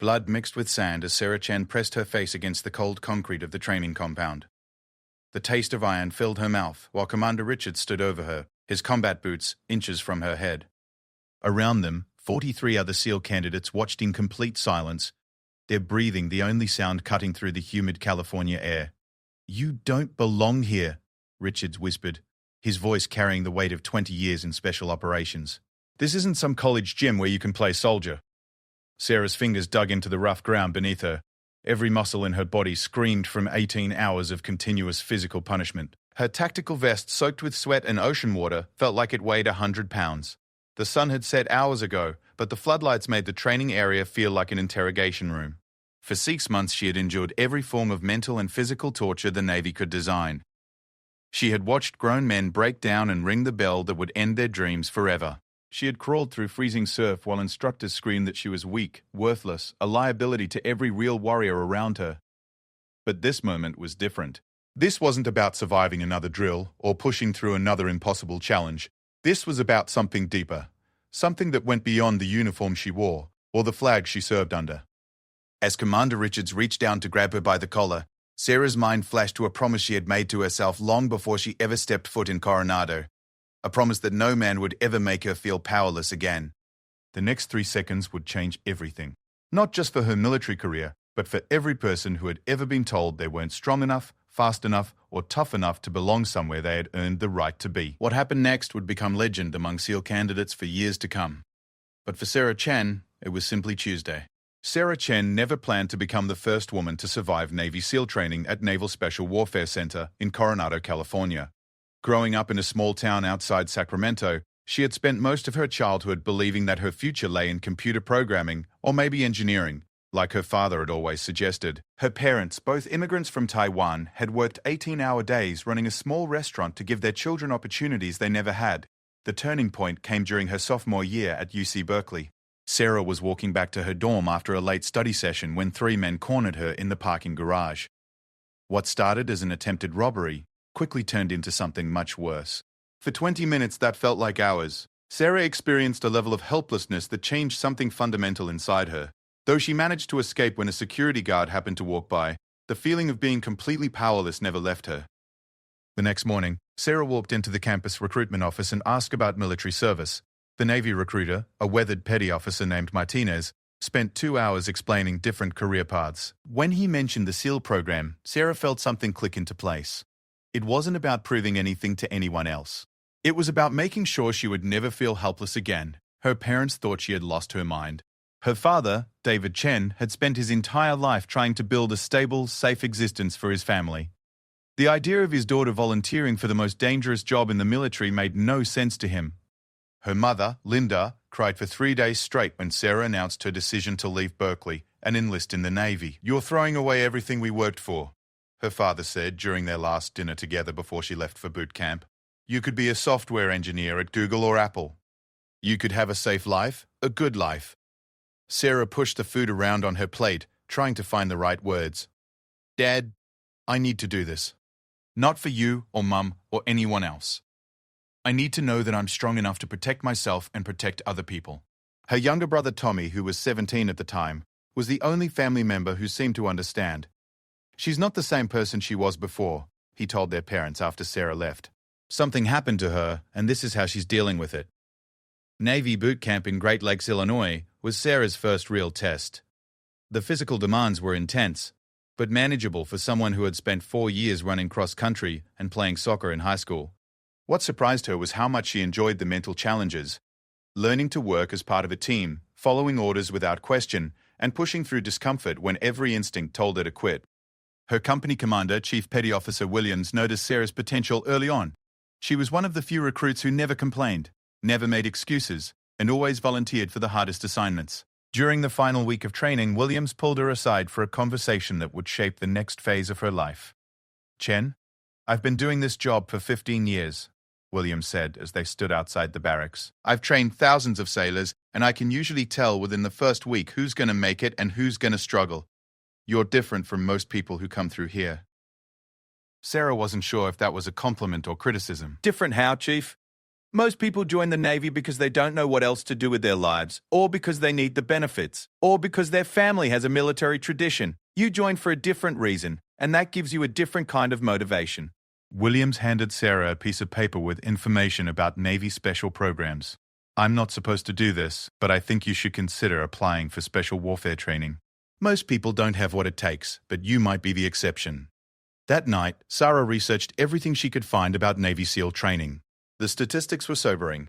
Blood mixed with sand as Sarah Chen pressed her face against the cold concrete of the training compound. The taste of iron filled her mouth while Commander Richards stood over her, his combat boots inches from her head. Around them, 43 other SEAL candidates watched in complete silence, their breathing the only sound cutting through the humid California air. "You don't belong here," Richards whispered, his voice carrying the weight of 20 years in special operations. "This isn't some college gym where you can play soldier." Sarah's fingers dug into the rough ground beneath her. Every muscle in her body screamed from 18 hours of continuous physical punishment. Her tactical vest, soaked with sweat and ocean water, felt like it weighed 100 pounds. The sun had set hours ago, but the floodlights made the training area feel like an interrogation room. For 6 months she had endured every form of mental and physical torture the Navy could design. She had watched grown men break down and ring the bell that would end their dreams forever. She had crawled through freezing surf while instructors screamed that she was weak, worthless, a liability to every real warrior around her. But this moment was different. This wasn't about surviving another drill or pushing through another impossible challenge. This was about something deeper, something that went beyond the uniform she wore or the flag she served under. As Commander Richards reached down to grab her by the collar, Sarah's mind flashed to a promise she had made to herself long before she ever stepped foot in Coronado. A promise that no man would ever make her feel powerless again. The next 3 seconds would change everything. Not just for her military career, but for every person who had ever been told they weren't strong enough, fast enough, or tough enough to belong somewhere they had earned the right to be. What happened next would become legend among SEAL candidates for years to come. But for Sarah Chen, it was simply Tuesday. Sarah Chen never planned to become the first woman to survive Navy SEAL training at Naval Special Warfare Center in Coronado, California. Growing up in a small town outside Sacramento, she had spent most of her childhood believing that her future lay in computer programming or maybe engineering, like her father had always suggested. Her parents, both immigrants from Taiwan, had worked 18-hour days running a small restaurant to give their children opportunities they never had. The turning point came during her sophomore year at UC Berkeley. Sarah was walking back to her dorm after a late study session when 3 men cornered her in the parking garage. What started as an attempted robbery quickly turned into something much worse. For 20 minutes that felt like hours. Sarah experienced a level of helplessness that changed something fundamental inside her. Though she managed to escape when a security guard happened to walk by, the feeling of being completely powerless never left her. The next morning, Sarah walked into the campus recruitment office and asked about military service. The Navy recruiter, a weathered petty officer named Martinez, spent 2 hours explaining different career paths. When he mentioned the SEAL program, Sarah felt something click into place. It wasn't about proving anything to anyone else. It was about making sure she would never feel helpless again. Her parents thought she had lost her mind. Her father, David Chen, had spent his entire life trying to build a stable, safe existence for his family. The idea of his daughter volunteering for the most dangerous job in the military made no sense to him. Her mother, Linda, cried for 3 days straight when Sarah announced her decision to leave Berkeley and enlist in the Navy. "You're throwing away everything we worked for," her father said during their last dinner together before she left for boot camp. "You could be a software engineer at Google or Apple. You could have a safe life, a good life." Sarah pushed the food around on her plate, trying to find the right words. "Dad, I need to do this. Not for you or Mum or anyone else. I need to know that I'm strong enough to protect myself and protect other people." Her younger brother Tommy, who was 17 at the time, was the only family member who seemed to understand. "She's not the same person she was before," he told their parents after Sarah left. "Something happened to her, and this is how she's dealing with it." Navy boot camp in Great Lakes, Illinois, was Sarah's first real test. The physical demands were intense, but manageable for someone who had spent 4 years running cross-country and playing soccer in high school. What surprised her was how much she enjoyed the mental challenges, learning to work as part of a team, following orders without question, and pushing through discomfort when every instinct told her to quit. Her company commander, Chief Petty Officer Williams, noticed Sarah's potential early on. She was one of the few recruits who never complained, never made excuses, and always volunteered for the hardest assignments. During the final week of training, Williams pulled her aside for a conversation that would shape the next phase of her life. "Chen, I've been doing this job for 15 years, Williams said as they stood outside the barracks. "I've trained thousands of sailors, and I can usually tell within the first week who's going to make it and who's going to struggle. You're different from most people who come through here." Sarah wasn't sure if that was a compliment or criticism. "Different how, Chief?" Most people join the Navy because they don't know what else to do with their lives, or because they need the benefits, or because their family has a military tradition. You join for a different reason, and that gives you a different kind of motivation. Williams handed Sarah a piece of paper with information about Navy special programs. I'm not supposed to do this, but I think you should consider applying for special warfare training. Most people don't have what it takes, but you might be the exception. That night, Sarah researched everything she could find about Navy SEAL training. The statistics were sobering.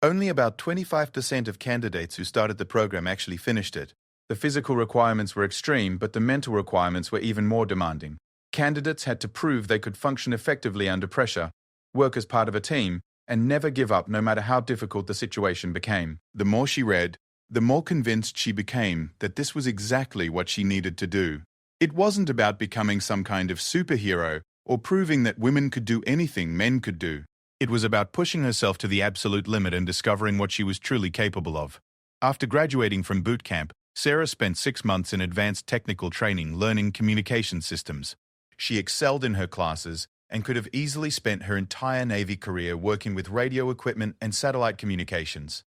Only about 25% of candidates who started the program actually finished it. The physical requirements were extreme, but the mental requirements were even more demanding. Candidates had to prove they could function effectively under pressure, work as part of a team, and never give up no matter how difficult the situation became. The more she read, the more convinced she became that this was exactly what she needed to do. It wasn't about becoming some kind of superhero or proving that women could do anything men could do. It was about pushing herself to the absolute limit and discovering what she was truly capable of. After graduating from boot camp, Sarah spent 6 months in advanced technical training learning communication systems. She excelled in her classes and could have easily spent her entire Navy career working with radio equipment and satellite communications.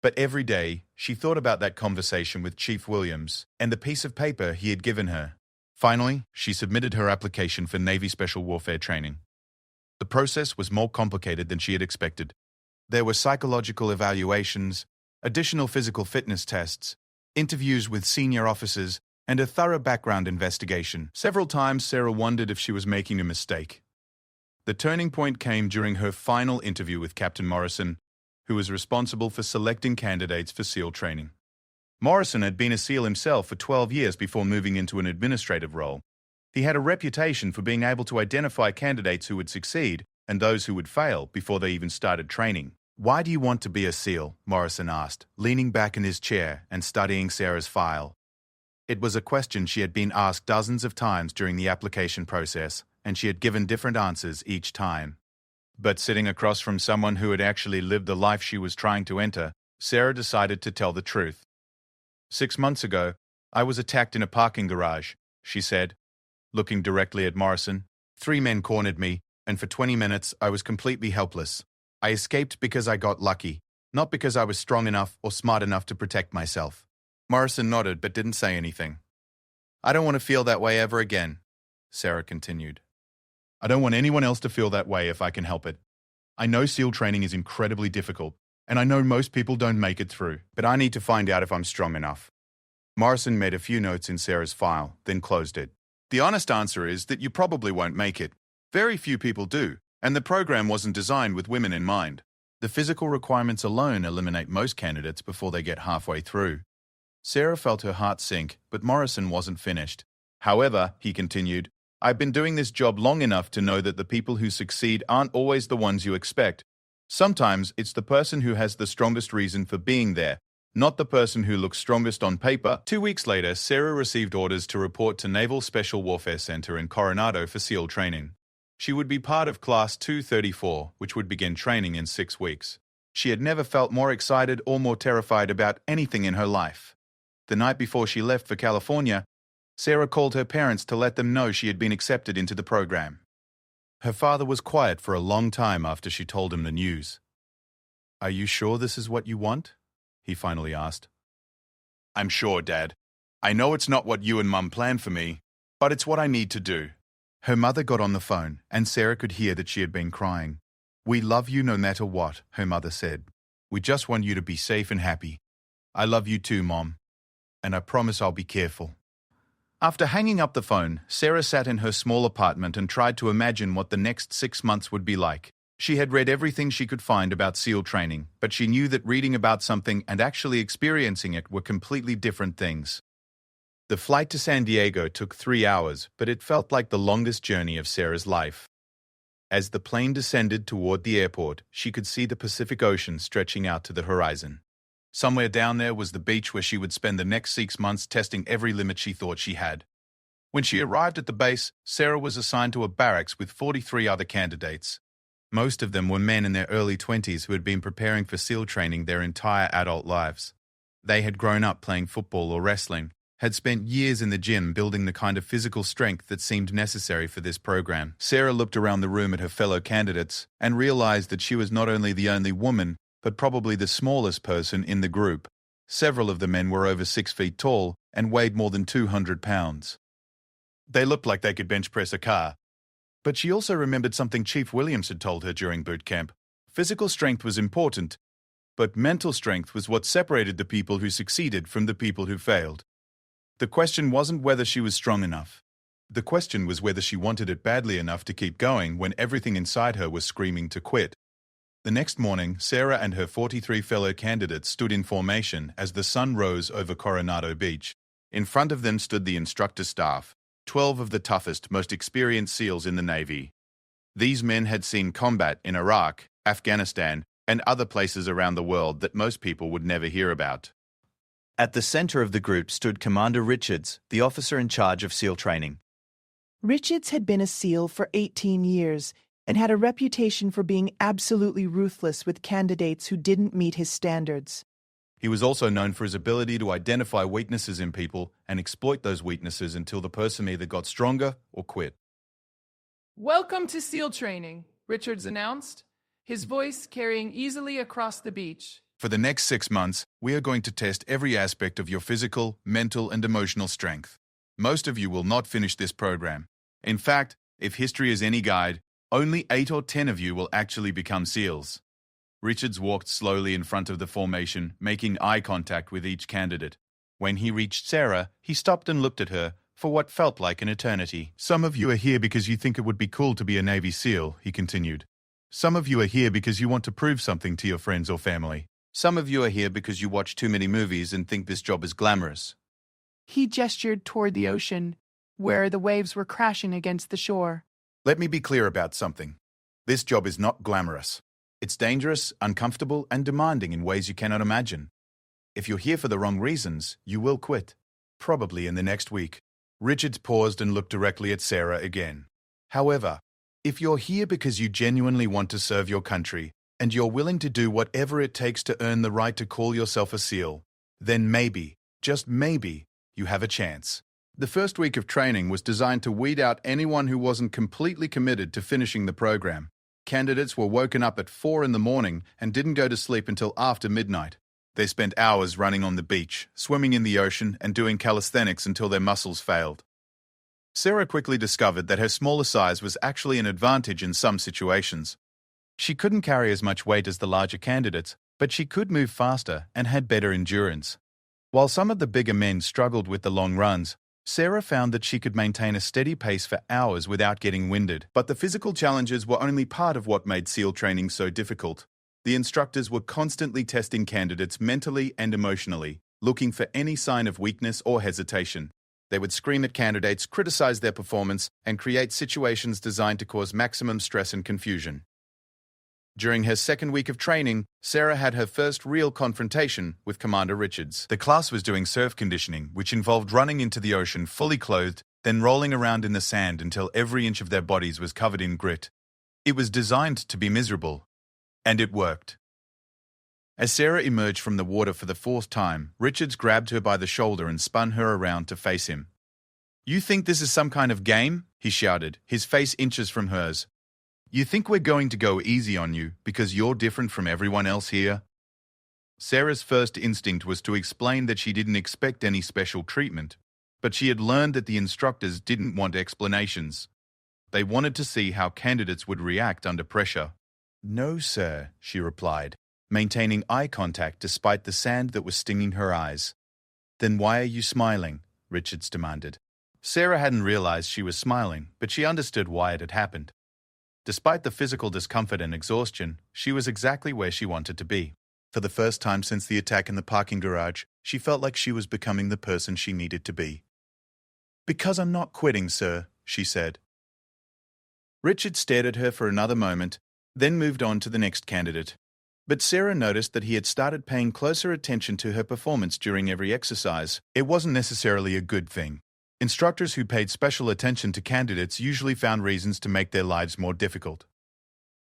But every day, she thought about that conversation with Chief Williams and the piece of paper he had given her. Finally, she submitted her application for Navy Special Warfare training. The process was more complicated than she had expected. There were psychological evaluations, additional physical fitness tests, interviews with senior officers, and a thorough background investigation. Several times, Sarah wondered if she was making a mistake. The turning point came during her final interview with Captain Morrison, who was responsible for selecting candidates for SEAL training. Morrison had been a SEAL himself for 12 years before moving into an administrative role. He had a reputation for being able to identify candidates who would succeed and those who would fail before they even started training. "Why do you want to be a SEAL?" Morrison asked, leaning back in his chair and studying Sarah's file. It was a question she had been asked dozens of times during the application process, and she had given different answers each time. But sitting across from someone who had actually lived the life she was trying to enter, Sarah decided to tell the truth. 6 months ago, I was attacked in a parking garage, she said, looking directly at Morrison. 3 men cornered me, and for 20 minutes I was completely helpless. I escaped because I got lucky, not because I was strong enough or smart enough to protect myself. Morrison nodded but didn't say anything. I don't want to feel that way ever again, Sarah continued. I don't want anyone else to feel that way if I can help it. I know SEAL training is incredibly difficult, and I know most people don't make it through, but I need to find out if I'm strong enough. Morrison made a few notes in Sarah's file, then closed it. The honest answer is that you probably won't make it. Very few people do, and the program wasn't designed with women in mind. The physical requirements alone eliminate most candidates before they get halfway through. Sarah felt her heart sink, but Morrison wasn't finished. However, he continued, I've been doing this job long enough to know that the people who succeed aren't always the ones you expect. Sometimes it's the person who has the strongest reason for being there, not the person who looks strongest on paper. 2 weeks later, Sarah received orders to report to Naval Special Warfare Center in Coronado for SEAL training. She would be part of Class 234, which would begin training in 6 weeks. She had never felt more excited or more terrified about anything in her life. The night before she left for California, Sarah called her parents to let them know she had been accepted into the program. Her father was quiet for a long time after she told him the news. Are you sure this is what you want? He finally asked. I'm sure, Dad. I know it's not what you and Mum planned for me, but it's what I need to do. Her mother got on the phone, and Sarah could hear that she had been crying. We love you no matter what, her mother said. We just want you to be safe and happy. I love you too, Mom. And I promise I'll be careful. After hanging up the phone, Sarah sat in her small apartment and tried to imagine what the next 6 months would be like. She had read everything she could find about SEAL training, but she knew that reading about something and actually experiencing it were completely different things. The flight to San Diego took 3 hours, but it felt like the longest journey of Sarah's life. As the plane descended toward the airport, she could see the Pacific Ocean stretching out to the horizon. Somewhere down there was the beach where she would spend the next 6 months testing every limit she thought she had. When she arrived at the base, Sarah was assigned to a barracks with 43 other candidates. Most of them were men in their early 20s who had been preparing for SEAL training their entire adult lives. They had grown up playing football or wrestling, had spent years in the gym building the kind of physical strength that seemed necessary for this program. Sarah looked around the room at her fellow candidates and realized that she was not only the only woman, but probably the smallest person in the group. Several of the men were over 6 feet tall and weighed more than 200 pounds. They looked like they could bench press a car. But she also remembered something Chief Williams had told her during boot camp. Physical strength was important, but mental strength was what separated the people who succeeded from the people who failed. The question wasn't whether she was strong enough. The question was whether she wanted it badly enough to keep going when everything inside her was screaming to quit. The next morning, Sarah and her 43 fellow candidates stood in formation as the sun rose over Coronado Beach. In front of them stood the instructor staff, 12 of the toughest, most experienced SEALs in the Navy. These men had seen combat in Iraq, Afghanistan, and other places around the world that most people would never hear about. At the center of the group stood Commander Richards, the officer in charge of SEAL training. Richards had been a SEAL for 18 years and had a reputation for being absolutely ruthless with candidates who didn't meet his standards. He was also known for his ability to identify weaknesses in people and exploit those weaknesses until the person either got stronger or quit. "Welcome to SEAL training," Richards announced, his voice carrying easily across the beach. For the next 6 months, we are going to test every aspect of your physical, mental, and emotional strength. Most of you will not finish this program. In fact, if history is any guide, only 8 or 10 of you will actually become SEALs. Richards walked slowly in front of the formation, making eye contact with each candidate. When he reached Sarah, he stopped and looked at her for what felt like an eternity. "Some of you are here because you think it would be cool to be a Navy SEAL," he continued. "Some of you are here because you want to prove something to your friends or family. Some of you are here because you watch too many movies and think this job is glamorous." He gestured toward the ocean, where the waves were crashing against the shore. Let me be clear about something. This job is not glamorous. It's dangerous, uncomfortable, and demanding in ways you cannot imagine. If you're here for the wrong reasons, you will quit. Probably in the next week. Richards paused and looked directly at Sarah again. "However, if you're here because you genuinely want to serve your country, and you're willing to do whatever it takes to earn the right to call yourself a SEAL, then maybe, just maybe, you have a chance." The first week of training was designed to weed out anyone who wasn't completely committed to finishing the program. Candidates were woken up at 4 in the morning and didn't go to sleep until after midnight. They spent hours running on the beach, swimming in the ocean, and doing calisthenics until their muscles failed. Sarah quickly discovered that her smaller size was actually an advantage in some situations. She couldn't carry as much weight as the larger candidates, but she could move faster and had better endurance. While some of the bigger men struggled with the long runs, Sarah found that she could maintain a steady pace for hours without getting winded. But the physical challenges were only part of what made SEAL training so difficult. The instructors were constantly testing candidates mentally and emotionally, looking for any sign of weakness or hesitation. They would scream at candidates, criticize their performance, and create situations designed to cause maximum stress and confusion. During her second week of training, Sarah had her first real confrontation with Commander Richards. The class was doing surf conditioning, which involved running into the ocean fully clothed, then rolling around in the sand until every inch of their bodies was covered in grit. It was designed to be miserable, and it worked. As Sarah emerged from the water for the 4th time, Richards grabbed her by the shoulder and spun her around to face him. "You think this is some kind of game?" he shouted, his face inches from hers. "You think we're going to go easy on you because you're different from everyone else here?" Sarah's first instinct was to explain that she didn't expect any special treatment, but she had learned that the instructors didn't want explanations. They wanted to see how candidates would react under pressure. "No, sir," she replied, maintaining eye contact despite the sand that was stinging her eyes. "Then why are you smiling?" Richards demanded. Sarah hadn't realized she was smiling, but she understood why it had happened. Despite the physical discomfort and exhaustion, she was exactly where she wanted to be. For the first time since the attack in the parking garage, she felt like she was becoming the person she needed to be. "Because I'm not quitting, sir," she said. Richard stared at her for another moment, then moved on to the next candidate. But Sarah noticed that he had started paying closer attention to her performance during every exercise. It wasn't necessarily a good thing. Instructors who paid special attention to candidates usually found reasons to make their lives more difficult.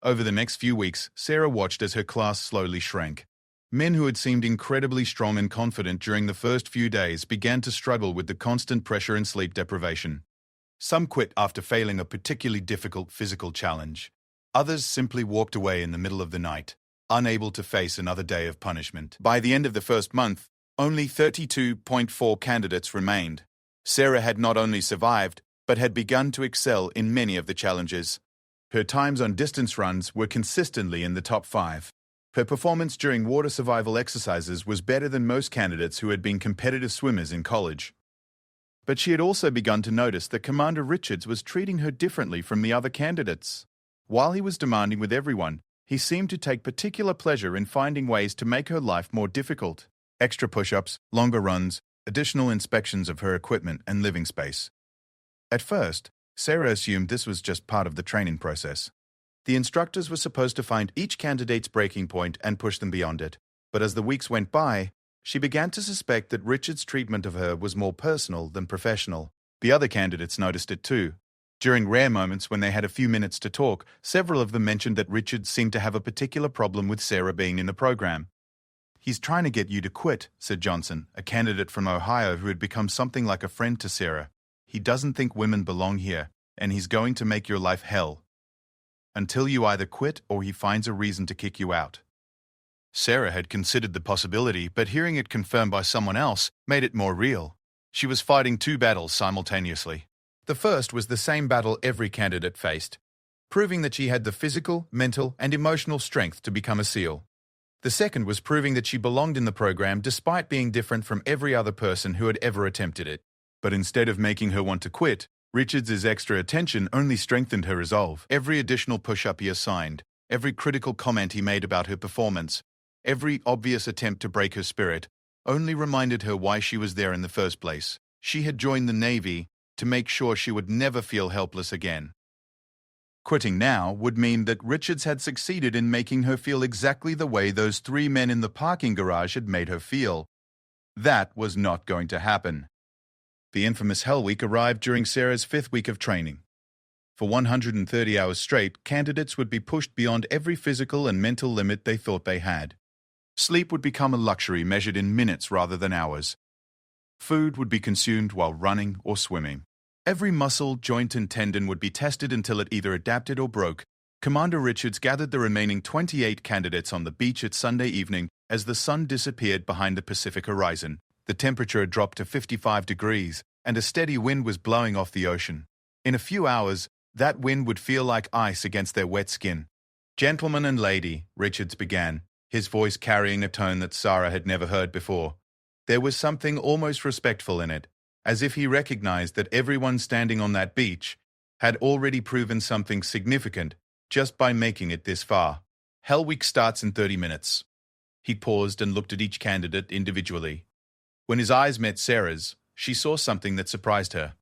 Over the next few weeks, Sarah watched as her class slowly shrank. Men who had seemed incredibly strong and confident during the first few days began to struggle with the constant pressure and sleep deprivation. Some quit after failing a particularly difficult physical challenge. Others simply walked away in the middle of the night, unable to face another day of punishment. By the end of the first month, only 32.4 candidates remained. Sarah had not only survived, but had begun to excel in many of the challenges. Her times on distance runs were consistently in the top 5. Her performance during water survival exercises was better than most candidates who had been competitive swimmers in college. But she had also begun to notice that Commander Richards was treating her differently from the other candidates. While he was demanding with everyone, he seemed to take particular pleasure in finding ways to make her life more difficult. Extra push-ups, longer runs, additional inspections of her equipment and living space. At first, Sarah assumed this was just part of the training process. The instructors were supposed to find each candidate's breaking point and push them beyond it. But as the weeks went by, she began to suspect that Richard's treatment of her was more personal than professional. The other candidates noticed it too. During rare moments when they had a few minutes to talk, several of them mentioned that Richard seemed to have a particular problem with Sarah being in the program. "He's trying to get you to quit," said Johnson, a candidate from Ohio who had become something like a friend to Sarah. "He doesn't think women belong here, and he's going to make your life hell. Until you either quit or he finds a reason to kick you out." Sarah had considered the possibility, but hearing it confirmed by someone else made it more real. She was fighting 2 battles simultaneously. The first was the same battle every candidate faced, proving that she had the physical, mental, and emotional strength to become a SEAL. The second was proving that she belonged in the program despite being different from every other person who had ever attempted it. But instead of making her want to quit, Richards' extra attention only strengthened her resolve. Every additional push-up he assigned, every critical comment he made about her performance, every obvious attempt to break her spirit, only reminded her why she was there in the first place. She had joined the Navy to make sure she would never feel helpless again. Quitting now would mean that Richards had succeeded in making her feel exactly the way those 3 men in the parking garage had made her feel. That was not going to happen. The infamous Hell Week arrived during Sarah's 5th week of training. For 130 hours straight, candidates would be pushed beyond every physical and mental limit they thought they had. Sleep would become a luxury measured in minutes rather than hours. Food would be consumed while running or swimming. Every muscle, joint, and tendon would be tested until it either adapted or broke. Commander Richards gathered the remaining 28 candidates on the beach at Sunday evening as the sun disappeared behind the Pacific horizon. The temperature had dropped to 55 degrees, and a steady wind was blowing off the ocean. In a few hours, that wind would feel like ice against their wet skin. "Gentleman and lady," Richards began, his voice carrying a tone that Sarah had never heard before. There was something almost respectful in it, as if he recognized that everyone standing on that beach had already proven something significant just by making it this far. "Hell Week starts in 30 minutes. He paused and looked at each candidate individually. When his eyes met Sarah's, she saw something that surprised her.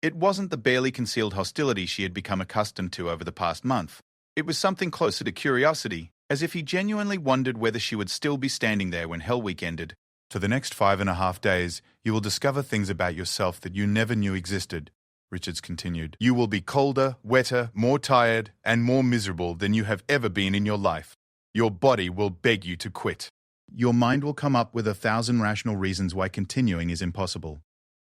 It wasn't the barely concealed hostility she had become accustomed to over the past month. It was something closer to curiosity, as if he genuinely wondered whether she would still be standing there when Hell Week ended. "For the next 5.5 days, you will discover things about yourself that you never knew existed," Richards continued. "You will be colder, wetter, more tired, and more miserable than you have ever been in your life. Your body will beg you to quit. Your mind will come up with 1,000 rational reasons why continuing is impossible."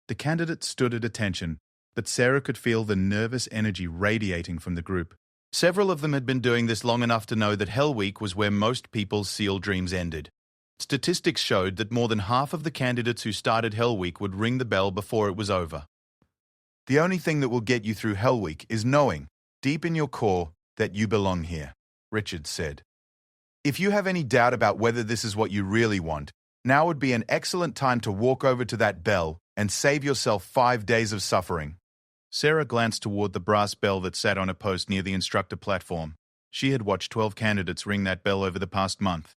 The candidates stood at attention, but Sarah could feel the nervous energy radiating from the group. Several of them had been doing this long enough to know that Hell Week was where most people's SEAL dreams ended. Statistics showed that more than half of the candidates who started Hell Week would ring the bell before it was over. "The only thing that will get you through Hell Week is knowing, deep in your core, that you belong here," Richards said. "If you have any doubt about whether this is what you really want, now would be an excellent time to walk over to that bell and save yourself 5 days of suffering." Sarah glanced toward the brass bell that sat on a post near the instructor platform. She had watched 12 candidates ring that bell over the past month.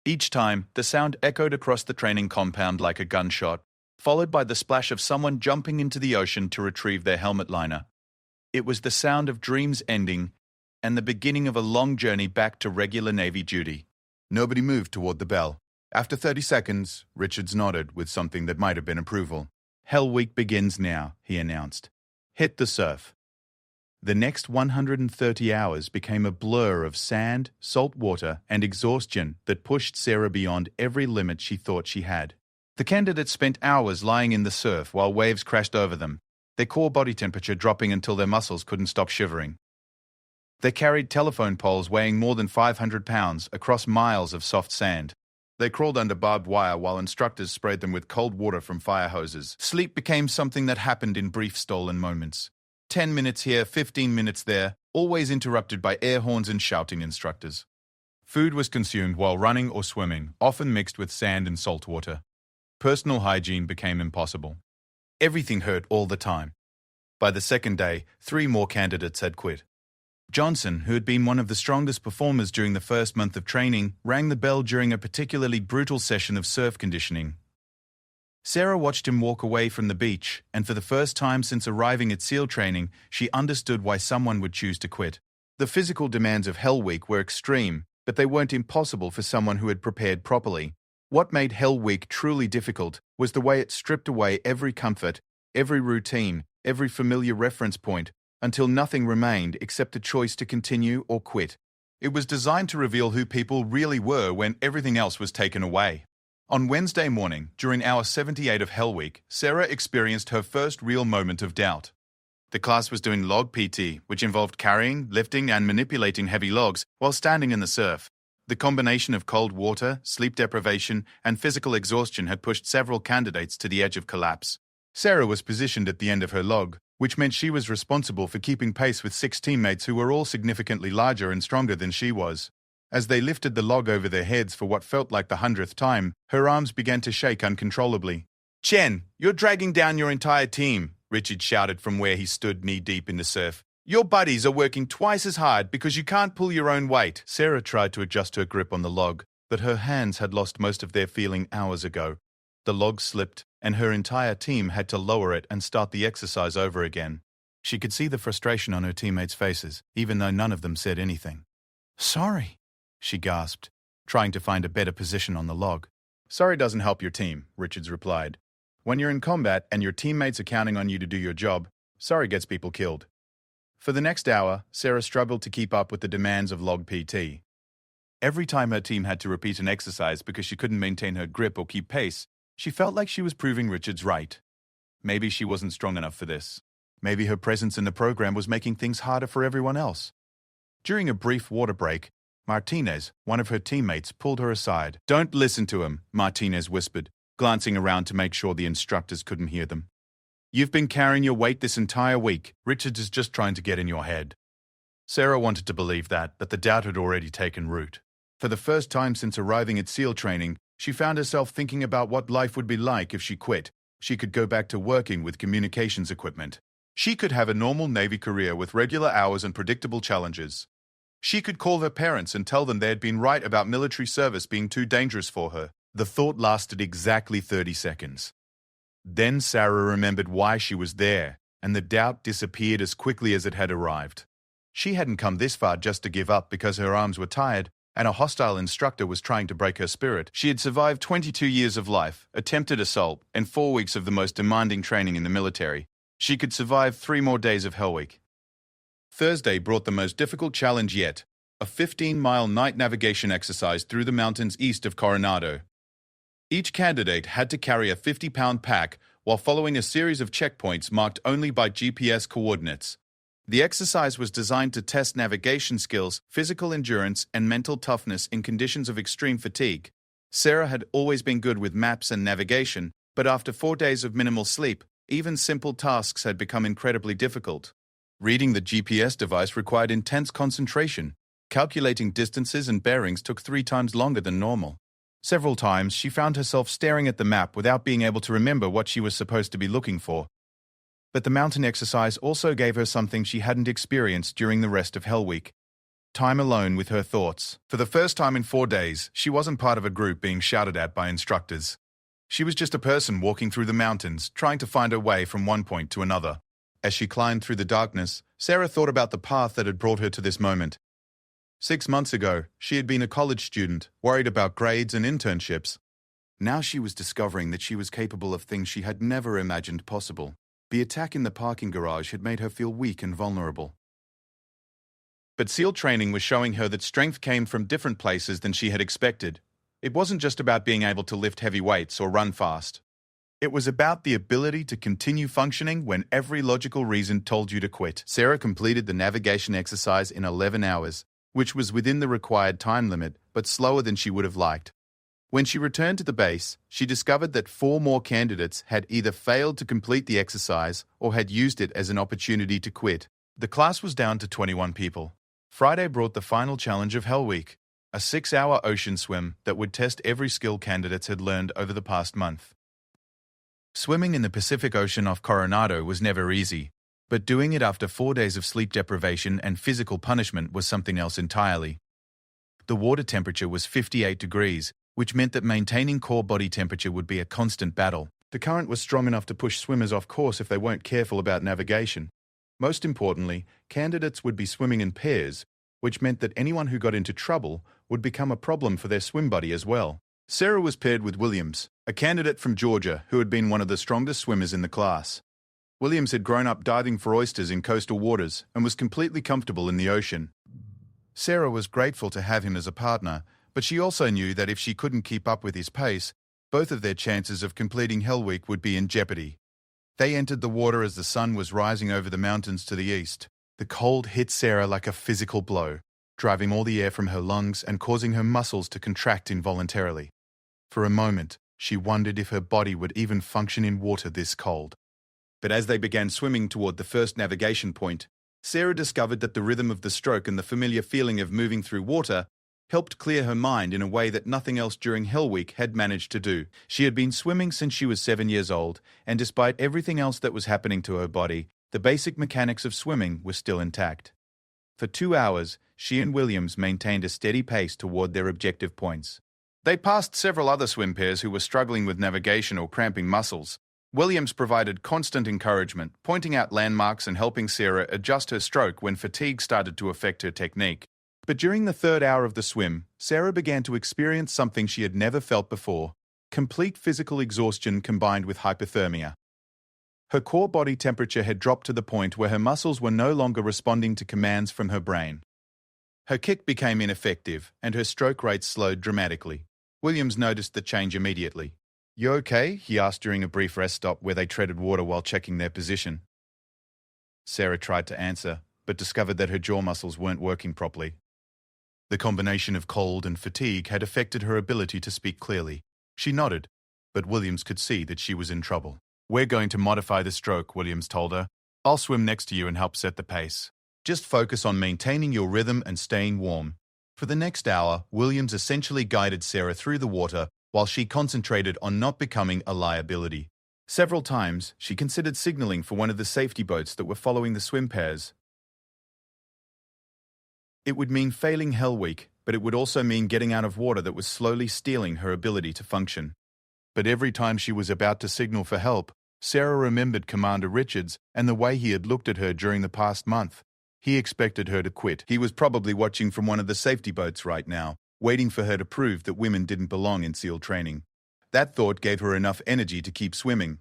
Each time, the sound echoed across the training compound like a gunshot, followed by the splash of someone jumping into the ocean to retrieve their helmet liner. It was the sound of dreams ending and the beginning of a long journey back to regular Navy duty. Nobody moved toward the bell. After 30 seconds, Richards nodded with something that might have been approval. "Hell Week begins now," he announced. "Hit the surf." The next 130 hours became a blur of sand, salt water, and exhaustion that pushed Sarah beyond every limit she thought she had. The candidates spent hours lying in the surf while waves crashed over them, their core body temperature dropping until their muscles couldn't stop shivering. They carried telephone poles weighing more than 500 pounds across miles of soft sand. They crawled under barbed wire while instructors sprayed them with cold water from fire hoses. Sleep became something that happened in brief stolen moments. 10 minutes here, 15 minutes there, always interrupted by air horns and shouting instructors. Food was consumed while running or swimming, often mixed with sand and salt water. Personal hygiene became impossible. Everything hurt all the time. By the second day, 3 more candidates had quit. Johnson, who had been one of the strongest performers during the first month of training, rang the bell during a particularly brutal session of surf conditioning. Sarah watched him walk away from the beach, and for the first time since arriving at SEAL training, she understood why someone would choose to quit. The physical demands of Hell Week were extreme, but they weren't impossible for someone who had prepared properly. What made Hell Week truly difficult was the way it stripped away every comfort, every routine, every familiar reference point, until nothing remained except a choice to continue or quit. It was designed to reveal who people really were when everything else was taken away. On Wednesday morning, during hour 78 of Hell Week, Sarah experienced her first real moment of doubt. The class was doing log PT, which involved carrying, lifting, and manipulating heavy logs while standing in the surf. The combination of cold water, sleep deprivation, and physical exhaustion had pushed several candidates to the edge of collapse. Sarah was positioned at the end of her log, which meant she was responsible for keeping pace with 6 teammates who were all significantly larger and stronger than she was. As they lifted the log over their heads for what felt like the 100th time, her arms began to shake uncontrollably. "Chen, you're dragging down your entire team," Richard shouted from where he stood knee-deep in the surf. "Your buddies are working twice as hard because you can't pull your own weight." Sarah tried to adjust her grip on the log, but her hands had lost most of their feeling hours ago. The log slipped, and her entire team had to lower it and start the exercise over again. She could see the frustration on her teammates' faces, even though none of them said anything. "Sorry," she gasped, trying to find a better position on the log. "Sorry doesn't help your team," Richards replied. "When you're in combat and your teammates are counting on you to do your job, sorry gets people killed." For the next hour, Sarah struggled to keep up with the demands of log PT. Every time her team had to repeat an exercise because she couldn't maintain her grip or keep pace, she felt like she was proving Richards right. Maybe she wasn't strong enough for this. Maybe her presence in the program was making things harder for everyone else. During a brief water break, Martinez, one of her teammates, pulled her aside. "Don't listen to him," Martinez whispered, glancing around to make sure the instructors couldn't hear them. "You've been carrying your weight this entire week. Richards is just trying to get in your head." Sarah wanted to believe that, but the doubt had already taken root. For the first time since arriving at SEAL training, she found herself thinking about what life would be like if she quit. She could go back to working with communications equipment. She could have a normal Navy career with regular hours and predictable challenges. She could call her parents and tell them they had been right about military service being too dangerous for her. The thought lasted exactly 30 seconds. Then Sarah remembered why she was there, and the doubt disappeared as quickly as it had arrived. She hadn't come this far just to give up because her arms were tired and a hostile instructor was trying to break her spirit. She had survived 22 years of life, attempted assault, and 4 weeks of the most demanding training in the military. She could survive 3 more days of Hell Week. Thursday brought the most difficult challenge yet, a 15-mile night navigation exercise through the mountains east of Coronado. Each candidate had to carry a 50-pound pack while following a series of checkpoints marked only by GPS coordinates. The exercise was designed to test navigation skills, physical endurance, and mental toughness in conditions of extreme fatigue. Sarah had always been good with maps and navigation, but after 4 days of minimal sleep, even simple tasks had become incredibly difficult. Reading the GPS device required intense concentration. Calculating distances and bearings took 3 times longer than normal. Several times, she found herself staring at the map without being able to remember what she was supposed to be looking for. But the mountain exercise also gave her something she hadn't experienced during the rest of Hell Week. Time alone with her thoughts. For the first time in 4 days, she wasn't part of a group being shouted at by instructors. She was just a person walking through the mountains, trying to find her way from one point to another. As she climbed through the darkness, Sarah thought about the path that had brought her to this moment. 6 months ago, she had been a college student, worried about grades and internships. Now she was discovering that she was capable of things she had never imagined possible. The attack in the parking garage had made her feel weak and vulnerable. But SEAL training was showing her that strength came from different places than she had expected. It wasn't just about being able to lift heavy weights or run fast. It was about the ability to continue functioning when every logical reason told you to quit. Sarah completed the navigation exercise in 11 hours, which was within the required time limit, but slower than she would have liked. When she returned to the base, she discovered that 4 more candidates had either failed to complete the exercise or had used it as an opportunity to quit. The class was down to 21 people. Friday brought the final challenge of Hell Week, a 6-hour ocean swim that would test every skill candidates had learned over the past month. Swimming in the Pacific Ocean off Coronado was never easy, but doing it after 4 days of sleep deprivation and physical punishment was something else entirely. The water temperature was 58 degrees, which meant that maintaining core body temperature would be a constant battle. The current was strong enough to push swimmers off course if they weren't careful about navigation. Most importantly, candidates would be swimming in pairs, which meant that anyone who got into trouble would become a problem for their swim buddy as well. Sarah was paired with Williams, a candidate from Georgia who had been one of the strongest swimmers in the class. Williams had grown up diving for oysters in coastal waters and was completely comfortable in the ocean. Sarah was grateful to have him as a partner, but she also knew that if she couldn't keep up with his pace, both of their chances of completing Hell Week would be in jeopardy. They entered the water as the sun was rising over the mountains to the east. The cold hit Sarah like a physical blow, driving all the air from her lungs and causing her muscles to contract involuntarily. For a moment, she wondered if her body would even function in water this cold. But as they began swimming toward the first navigation point, Sarah discovered that the rhythm of the stroke and the familiar feeling of moving through water helped clear her mind in a way that nothing else during Hell Week had managed to do. She had been swimming since she was 7 years old, and despite everything else that was happening to her body, the basic mechanics of swimming were still intact. For 2 hours, she and Williams maintained a steady pace toward their objective points. They passed several other swim pairs who were struggling with navigation or cramping muscles. Williams provided constant encouragement, pointing out landmarks and helping Sarah adjust her stroke when fatigue started to affect her technique. But during the 3rd hour of the swim, Sarah began to experience something she had never felt before: complete physical exhaustion combined with hypothermia. Her core body temperature had dropped to the point where her muscles were no longer responding to commands from her brain. Her kick became ineffective, and her stroke rate slowed dramatically. Williams noticed the change immediately. "You okay?" he asked during a brief rest stop where they treaded water while checking their position. Sarah tried to answer, but discovered that her jaw muscles weren't working properly. The combination of cold and fatigue had affected her ability to speak clearly. She nodded, but Williams could see that she was in trouble. "We're going to modify the stroke," Williams told her. "I'll swim next to you and help set the pace. Just focus on maintaining your rhythm and staying warm." For the next hour, Williams essentially guided Sarah through the water while she concentrated on not becoming a liability. Several times, she considered signaling for one of the safety boats that were following the swim pairs. It would mean failing Hell Week, but it would also mean getting out of water that was slowly stealing her ability to function. But every time she was about to signal for help, Sarah remembered Commander Richards and the way he had looked at her during the past month. He expected her to quit. He was probably watching from one of the safety boats right now, waiting for her to prove that women didn't belong in SEAL training. That thought gave her enough energy to keep swimming.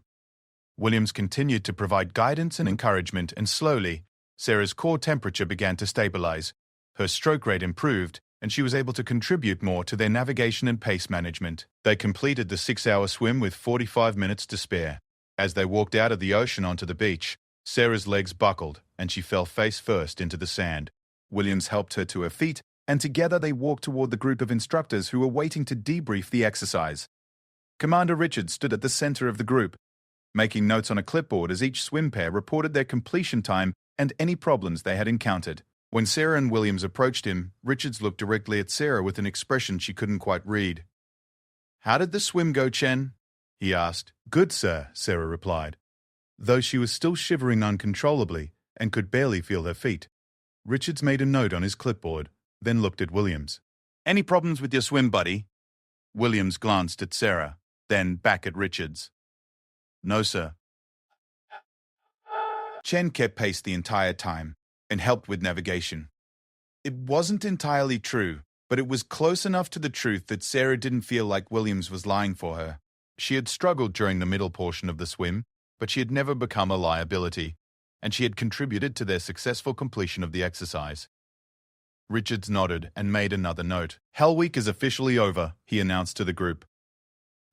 Williams continued to provide guidance and encouragement, and slowly, Sarah's core temperature began to stabilize. Her stroke rate improved, and she was able to contribute more to their navigation and pace management. They completed the 6-hour swim with 45 minutes to spare. As they walked out of the ocean onto the beach, Sarah's legs buckled, and she fell face first into the sand. Williams helped her to her feet, and together they walked toward the group of instructors who were waiting to debrief the exercise. Commander Richards stood at the center of the group, making notes on a clipboard as each swim pair reported their completion time and any problems they had encountered. When Sarah and Williams approached him, Richards looked directly at Sarah with an expression she couldn't quite read. "How did the swim go, Chen?" he asked. "Good, sir," Sarah replied, though she was still shivering uncontrollably and could barely feel her feet. Richards made a note on his clipboard, then looked at Williams. "Any problems with your swim buddy?" Williams glanced at Sarah, then back at Richards. "No, sir." Chen kept pace the entire time and helped with navigation. It wasn't entirely true, but it was close enough to the truth that Sarah didn't feel like Williams was lying for her. She had struggled during the middle portion of the swim, but she had never become a liability, and she had contributed to their successful completion of the exercise. Richards nodded and made another note. Hell Week is officially over, he announced to the group.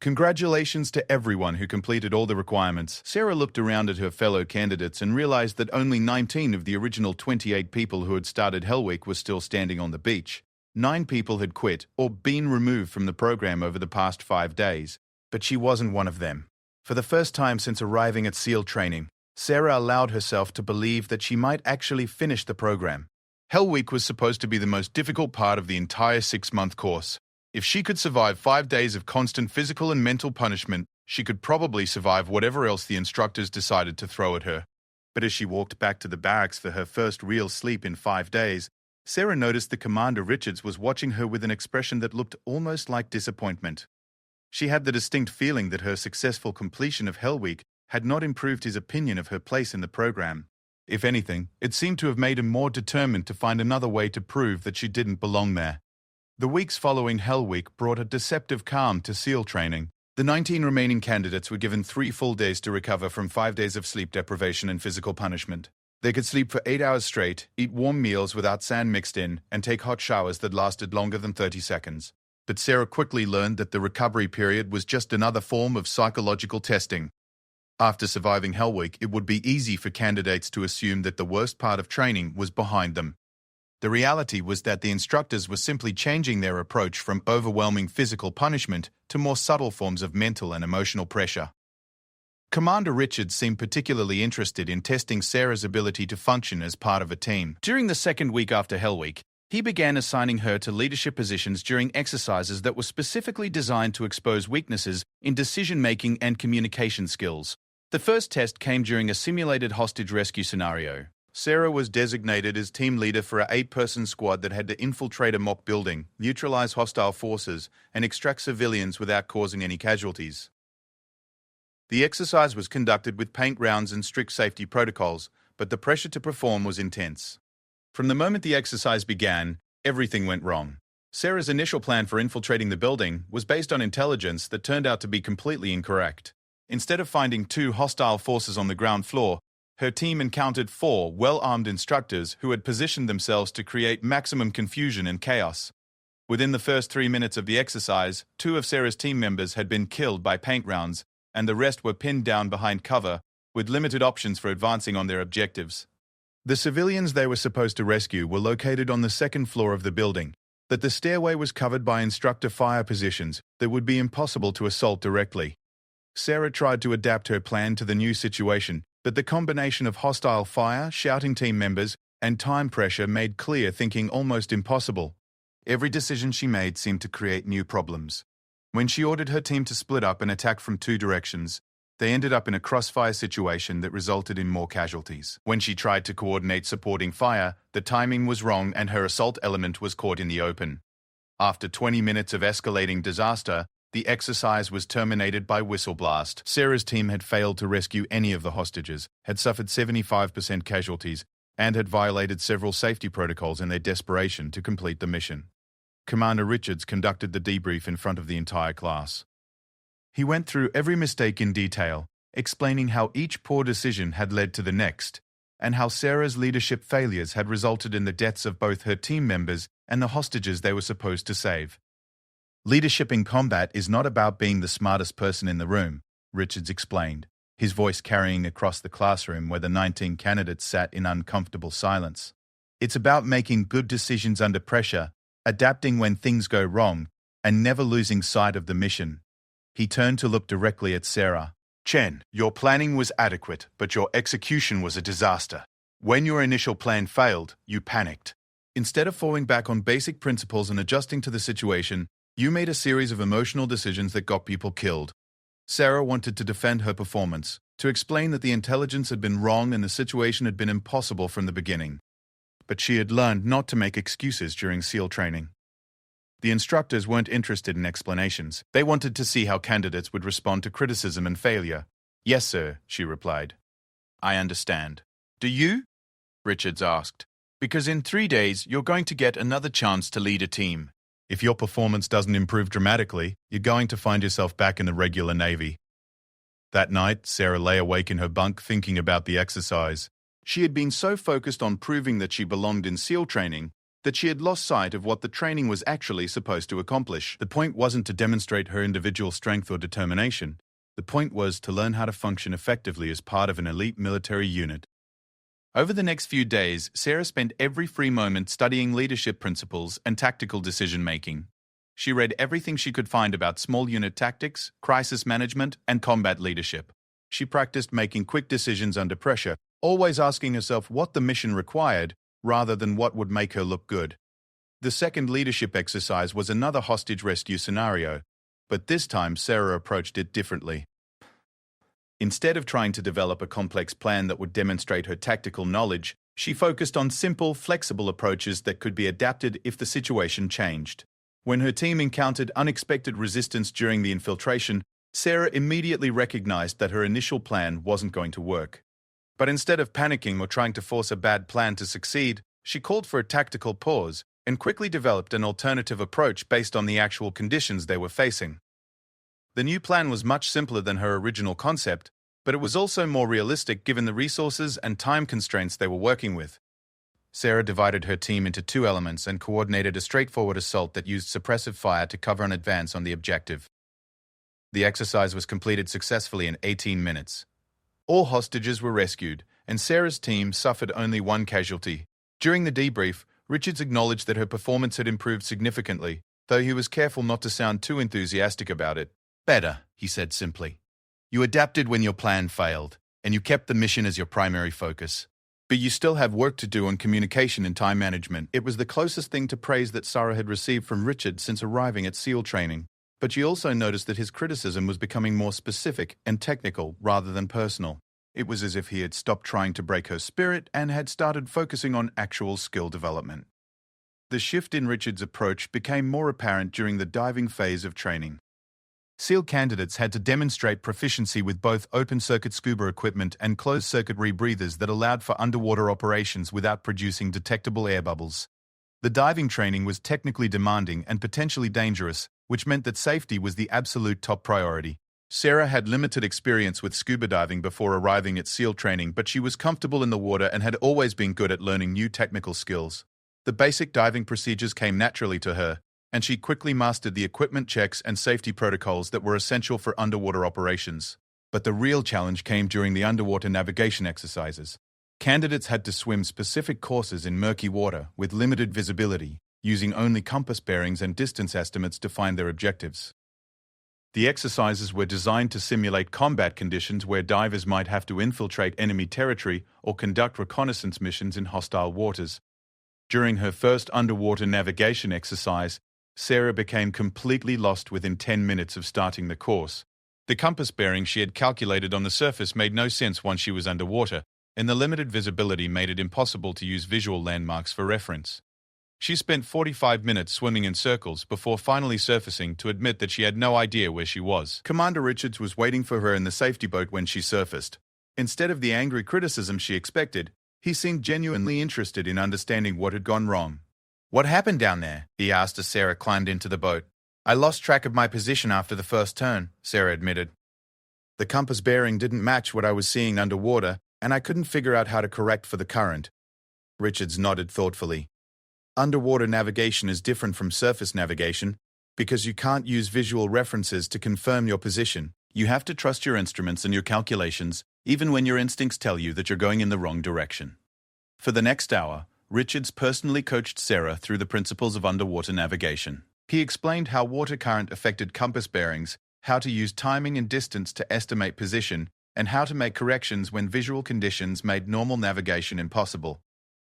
Congratulations to everyone who completed all the requirements. Sarah looked around at her fellow candidates and realized that only 19 of the original 28 people who had started Hell Week were still standing on the beach. 9 people had quit or been removed from the program over the past 5 days, but she wasn't one of them. For the first time since arriving at SEAL training, Sarah allowed herself to believe that she might actually finish the program. Hell Week was supposed to be the most difficult part of the entire 6-month course. If she could survive 5 days of constant physical and mental punishment, she could probably survive whatever else the instructors decided to throw at her. But as she walked back to the barracks for her first real sleep in 5 days, Sarah noticed that Commander Richards was watching her with an expression that looked almost like disappointment. She had the distinct feeling that her successful completion of Hell Week had not improved his opinion of her place in the program. If anything, it seemed to have made him more determined to find another way to prove that she didn't belong there. The weeks following Hell Week brought a deceptive calm to SEAL training. The 19 remaining candidates were given 3 full days to recover from 5 days of sleep deprivation and physical punishment. They could sleep for 8 hours straight, eat warm meals without sand mixed in, and take hot showers that lasted longer than 30 seconds. But Sarah quickly learned that the recovery period was just another form of psychological testing. After surviving Hell Week, it would be easy for candidates to assume that the worst part of training was behind them. The reality was that the instructors were simply changing their approach from overwhelming physical punishment to more subtle forms of mental and emotional pressure. Commander Richards seemed particularly interested in testing Sarah's ability to function as part of a team. During the second week after Hell Week, he began assigning her to leadership positions during exercises that were specifically designed to expose weaknesses in decision-making and communication skills. The first test came during a simulated hostage rescue scenario. Sarah was designated as team leader for an 8-person squad that had to infiltrate a mock building, neutralize hostile forces, and extract civilians without causing any casualties. The exercise was conducted with paint rounds and strict safety protocols, but the pressure to perform was intense. From the moment the exercise began, everything went wrong. Sarah's initial plan for infiltrating the building was based on intelligence that turned out to be completely incorrect. Instead of finding 2 hostile forces on the ground floor, her team encountered 4 well-armed instructors who had positioned themselves to create maximum confusion and chaos. Within the first 3 minutes of the exercise, 2 of Sarah's team members had been killed by paint rounds, and the rest were pinned down behind cover, with limited options for advancing on their objectives. The civilians they were supposed to rescue were located on the 2nd floor of the building, but the stairway was covered by instructor fire positions that would be impossible to assault directly. Sarah tried to adapt her plan to the new situation, but the combination of hostile fire, shouting team members, and time pressure made clear thinking almost impossible. Every decision she made seemed to create new problems. When she ordered her team to split up and attack from 2 directions, they ended up in a crossfire situation that resulted in more casualties. When she tried to coordinate supporting fire, the timing was wrong and her assault element was caught in the open. After 20 minutes of escalating disaster, the exercise was terminated by whistle blast. Sarah's team had failed to rescue any of the hostages, had suffered 75% casualties, and had violated several safety protocols in their desperation to complete the mission. Commander Richards conducted the debrief in front of the entire class. He went through every mistake in detail, explaining how each poor decision had led to the next, and how Sarah's leadership failures had resulted in the deaths of both her team members and the hostages they were supposed to save. Leadership in combat is not about being the smartest person in the room, Richards explained, his voice carrying across the classroom where the 19 candidates sat in uncomfortable silence. It's about making good decisions under pressure, adapting when things go wrong, and never losing sight of the mission. He turned to look directly at Sarah. Chen, your planning was adequate, but your execution was a disaster. When your initial plan failed, you panicked. Instead of falling back on basic principles and adjusting to the situation, you made a series of emotional decisions that got people killed. Sarah wanted to defend her performance, to explain that the intelligence had been wrong and the situation had been impossible from the beginning. But she had learned not to make excuses during SEAL training. The instructors weren't interested in explanations. They wanted to see how candidates would respond to criticism and failure. Yes, sir, she replied. I understand. Do you? Richards asked. Because in 3 days, you're going to get another chance to lead a team. If your performance doesn't improve dramatically, you're going to find yourself back in the regular Navy. That night, Sarah lay awake in her bunk thinking about the exercise. She had been so focused on proving that she belonged in SEAL training that she had lost sight of what the training was actually supposed to accomplish. The point wasn't to demonstrate her individual strength or determination. The point was to learn how to function effectively as part of an elite military unit. Over the next few days, Sarah spent every free moment studying leadership principles and tactical decision-making. She read everything she could find about small unit tactics, crisis management, and combat leadership. She practiced making quick decisions under pressure, always asking herself what the mission required rather than what would make her look good. The second leadership exercise was another hostage rescue scenario, but this time Sarah approached it differently. Instead of trying to develop a complex plan that would demonstrate her tactical knowledge, she focused on simple, flexible approaches that could be adapted if the situation changed. When her team encountered unexpected resistance during the infiltration, Sarah immediately recognized that her initial plan wasn't going to work. But instead of panicking or trying to force a bad plan to succeed, she called for a tactical pause and quickly developed an alternative approach based on the actual conditions they were facing. The new plan was much simpler than her original concept, but it was also more realistic given the resources and time constraints they were working with. Sarah divided her team into two elements and coordinated a straightforward assault that used suppressive fire to cover an advance on the objective. The exercise was completed successfully in 18 minutes. All hostages were rescued, and Sarah's team suffered only one casualty. During the debrief, Richards acknowledged that her performance had improved significantly, though he was careful not to sound too enthusiastic about it. "Better," he said simply. "You adapted when your plan failed, and you kept the mission as your primary focus. But you still have work to do on communication and time management." It was the closest thing to praise that Sarah had received from Richard since arriving at SEAL training, but she also noticed that his criticism was becoming more specific and technical rather than personal. It was as if he had stopped trying to break her spirit and had started focusing on actual skill development. The shift in Richard's approach became more apparent during the diving phase of training. SEAL candidates had to demonstrate proficiency with both open-circuit scuba equipment and closed-circuit rebreathers that allowed for underwater operations without producing detectable air bubbles. The diving training was technically demanding and potentially dangerous, which meant that safety was the absolute top priority. Sarah had limited experience with scuba diving before arriving at SEAL training, but she was comfortable in the water and had always been good at learning new technical skills. The basic diving procedures came naturally to her, and she quickly mastered the equipment checks and safety protocols that were essential for underwater operations. But the real challenge came during the underwater navigation exercises. Candidates had to swim specific courses in murky water with limited visibility, using only compass bearings and distance estimates to find their objectives. The exercises were designed to simulate combat conditions where divers might have to infiltrate enemy territory or conduct reconnaissance missions in hostile waters. During her first underwater navigation exercise, Sarah became completely lost within 10 minutes of starting the course. The compass bearing she had calculated on the surface made no sense once she was underwater, and the limited visibility made it impossible to use visual landmarks for reference. She spent 45 minutes swimming in circles before finally surfacing to admit that she had no idea where she was. Commander Richards was waiting for her in the safety boat when she surfaced. Instead of the angry criticism she expected, he seemed genuinely interested in understanding what had gone wrong. "What happened down there?" he asked as Sarah climbed into the boat. "I lost track of my position after the first turn," Sarah admitted. "The compass bearing didn't match what I was seeing underwater, and I couldn't figure out how to correct for the current." Richards nodded thoughtfully. "Underwater navigation is different from surface navigation because you can't use visual references to confirm your position. You have to trust your instruments and your calculations, even when your instincts tell you that you're going in the wrong direction." For the next hour, Richards personally coached Sarah through the principles of underwater navigation. He explained how water current affected compass bearings, how to use timing and distance to estimate position, and how to make corrections when visual conditions made normal navigation impossible.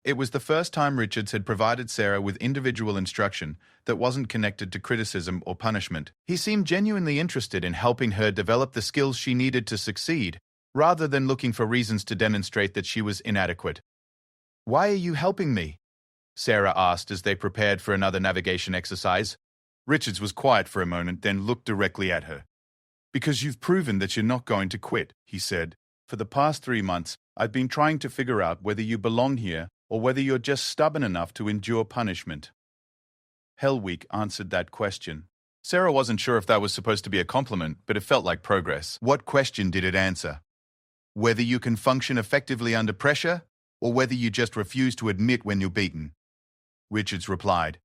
It was the first time Richards had provided Sarah with individual instruction that wasn't connected to criticism or punishment. He seemed genuinely interested in helping her develop the skills she needed to succeed, rather than looking for reasons to demonstrate that she was inadequate. "Why are you helping me?" Sarah asked as they prepared for another navigation exercise. Richards was quiet for a moment, then looked directly at her. "Because you've proven that you're not going to quit," he said. "For the past 3 months, I've been trying to figure out whether you belong here or whether you're just stubborn enough to endure punishment." Hell Week answered that question. Sarah wasn't sure if that was supposed to be a compliment, but it felt like progress. What question did it answer? Whether you can function effectively under pressure, or whether you just refuse to admit when you're beaten? Richards replied.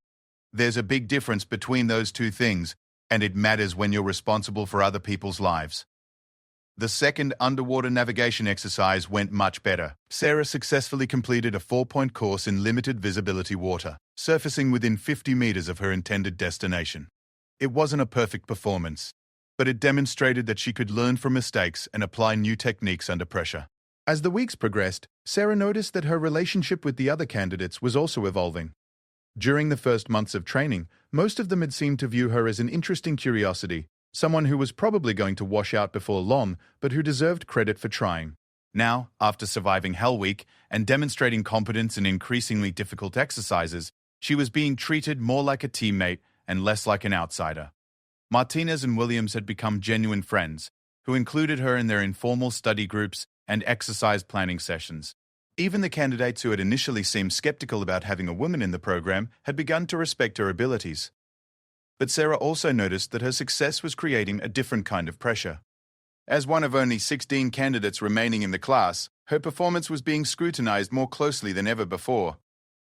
There's a big difference between those two things, and it matters when you're responsible for other people's lives. The second underwater navigation exercise went much better. Sarah successfully completed a 4-point course in limited visibility water, surfacing within 50 meters of her intended destination. It wasn't a perfect performance, but it demonstrated that she could learn from mistakes and apply new techniques under pressure. As the weeks progressed, Sarah noticed that her relationship with the other candidates was also evolving. During the first months of training, most of them had seemed to view her as an interesting curiosity, someone who was probably going to wash out before long, but who deserved credit for trying. Now, after surviving Hell Week and demonstrating competence in increasingly difficult exercises, she was being treated more like a teammate and less like an outsider. Martinez and Williams had become genuine friends, who included her in their informal study groups and exercise planning sessions. Even the candidates who had initially seemed skeptical about having a woman in the program had begun to respect her abilities. But Sarah also noticed that her success was creating a different kind of pressure. As one of only 16 candidates remaining in the class, her performance was being scrutinized more closely than ever before.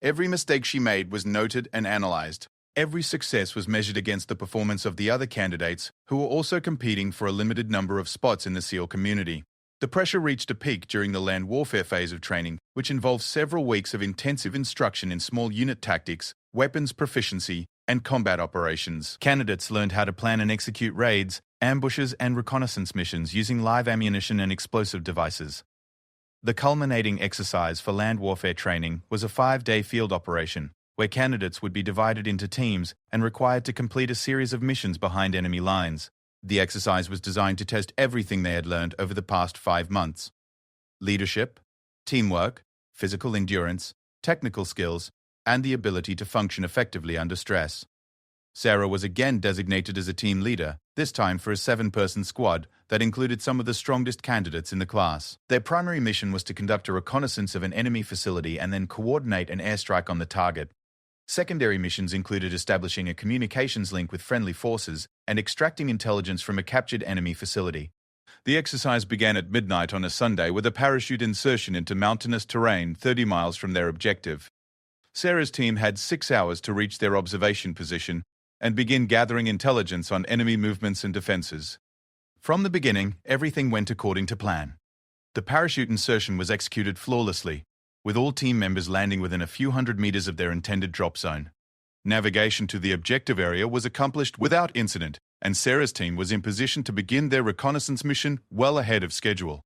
Every mistake she made was noted and analyzed. Every success was measured against the performance of the other candidates, who were also competing for a limited number of spots in the SEAL community. The pressure reached a peak during the land warfare phase of training, which involved several weeks of intensive instruction in small unit tactics, weapons proficiency, and combat operations. Candidates learned how to plan and execute raids, ambushes, and reconnaissance missions using live ammunition and explosive devices. The culminating exercise for land warfare training was a 5-day field operation, where candidates would be divided into teams and required to complete a series of missions behind enemy lines. The exercise was designed to test everything they had learned over the past 5 months: leadership, teamwork, physical endurance, technical skills, and the ability to function effectively under stress. Sarah was again designated as a team leader, this time for a 7-person squad that included some of the strongest candidates in the class. Their primary mission was to conduct a reconnaissance of an enemy facility and then coordinate an airstrike on the target. Secondary missions included establishing a communications link with friendly forces and extracting intelligence from a captured enemy facility. The exercise began at midnight on a Sunday with a parachute insertion into mountainous terrain 30 miles from their objective. Sarah's team had 6 hours to reach their observation position and begin gathering intelligence on enemy movements and defenses. From the beginning, everything went according to plan. The parachute insertion was executed flawlessly, with all team members landing within a few hundred meters of their intended drop zone. Navigation to the objective area was accomplished without incident, and Sarah's team was in position to begin their reconnaissance mission well ahead of schedule.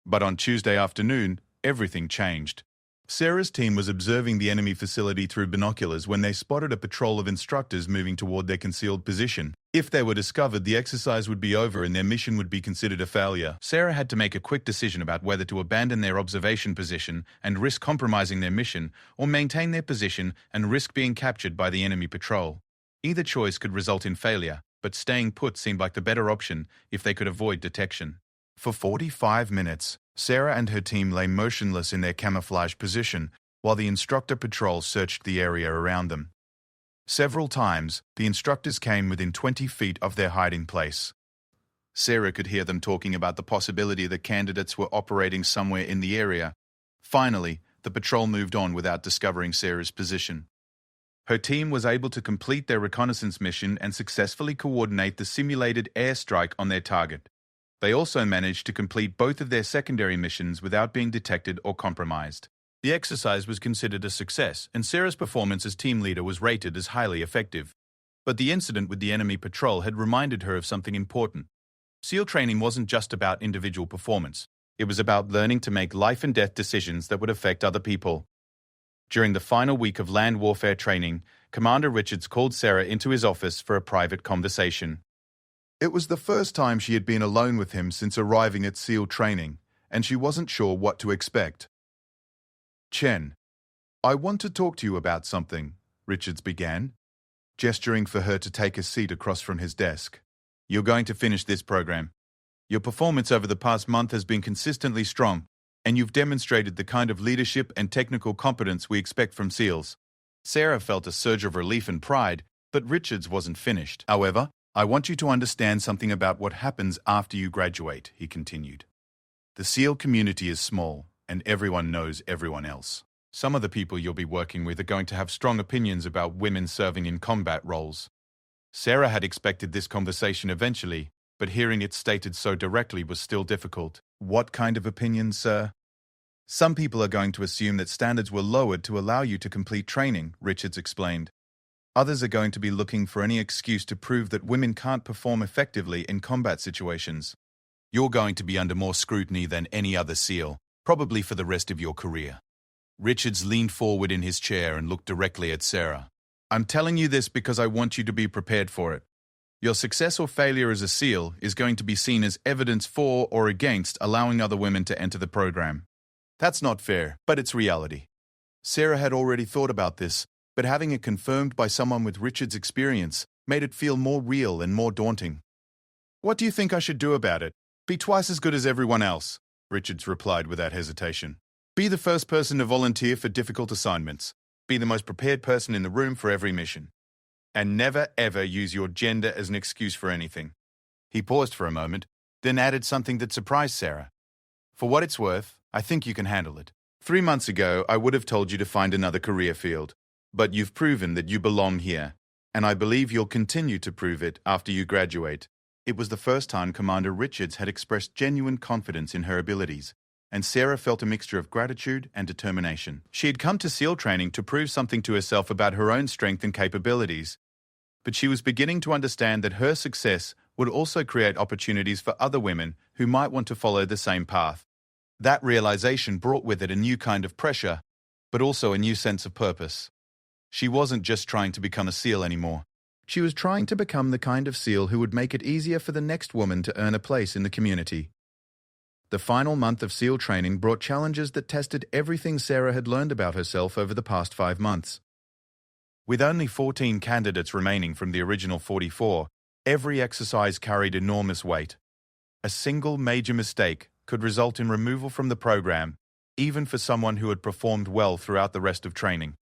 But on Tuesday afternoon, everything changed. Sarah's team was observing the enemy facility through binoculars when they spotted a patrol of instructors moving toward their concealed position. If they were discovered, the exercise would be over and their mission would be considered a failure. Sarah had to make a quick decision about whether to abandon their observation position and risk compromising their mission, or maintain their position and risk being captured by the enemy patrol. Either choice could result in failure, but staying put seemed like the better option if they could avoid detection. For 45 minutes, Sarah and her team lay motionless in their camouflage position while the instructor patrol searched the area around them. Several times, the instructors came within 20 feet of their hiding place. Sarah could hear them talking about the possibility that candidates were operating somewhere in the area. Finally, the patrol moved on without discovering Sarah's position. Her team was able to complete their reconnaissance mission and successfully coordinate the simulated airstrike on their target. They also managed to complete both of their secondary missions without being detected or compromised. The exercise was considered a success, and Sarah's performance as team leader was rated as highly effective. But the incident with the enemy patrol had reminded her of something important. SEAL training wasn't just about individual performance. It was about learning to make life-and-death decisions that would affect other people. During the final week of land warfare training, Commander Richards called Sarah into his office for a private conversation. It was the first time she had been alone with him since arriving at SEAL training, and she wasn't sure what to expect. "Chen, I want to talk to you about something," Richards began, gesturing for her to take a seat across from his desk. "You're going to finish this program. Your performance over the past month has been consistently strong, and you've demonstrated the kind of leadership and technical competence we expect from SEALs." Sarah felt a surge of relief and pride, but Richards wasn't finished. "However, I want you to understand something about what happens after you graduate," he continued. "The SEAL community is small, and everyone knows everyone else. Some of the people you'll be working with are going to have strong opinions about women serving in combat roles. Sarah had expected this conversation eventually, but hearing it stated so directly was still difficult. What kind of opinions, sir? Some people are going to assume that standards were lowered to allow you to complete training, Richards explained. Others are going to be looking for any excuse to prove that women can't perform effectively in combat situations. You're going to be under more scrutiny than any other SEAL, probably for the rest of your career. Richards leaned forward in his chair and looked directly at Sarah. I'm telling you this because I want you to be prepared for it. Your success or failure as a SEAL is going to be seen as evidence for or against allowing other women to enter the program. That's not fair, but it's reality. Sarah had already thought about this, but having it confirmed by someone with Richard's experience made it feel more real and more daunting. What do you think I should do about it? Be twice as good as everyone else, Richards replied without hesitation. Be the first person to volunteer for difficult assignments. Be the most prepared person in the room for every mission. And never ever use your gender as an excuse for anything. He paused for a moment, then added something that surprised Sarah. For what it's worth, I think you can handle it. 3 months ago, I would have told you to find another career field. But you've proven that you belong here, and I believe you'll continue to prove it after you graduate. It was the first time Commander Richards had expressed genuine confidence in her abilities, and Sarah felt a mixture of gratitude and determination. She had come to SEAL training to prove something to herself about her own strength and capabilities, but she was beginning to understand that her success would also create opportunities for other women who might want to follow the same path. That realization brought with it a new kind of pressure, but also a new sense of purpose. She wasn't just trying to become a SEAL anymore. She was trying to become the kind of SEAL who would make it easier for the next woman to earn a place in the community. The final month of SEAL training brought challenges that tested everything Sarah had learned about herself over the past 5 months. With only 14 candidates remaining from the original 44, every exercise carried enormous weight. A single major mistake could result in removal from the program, even for someone who had performed well throughout the rest of training.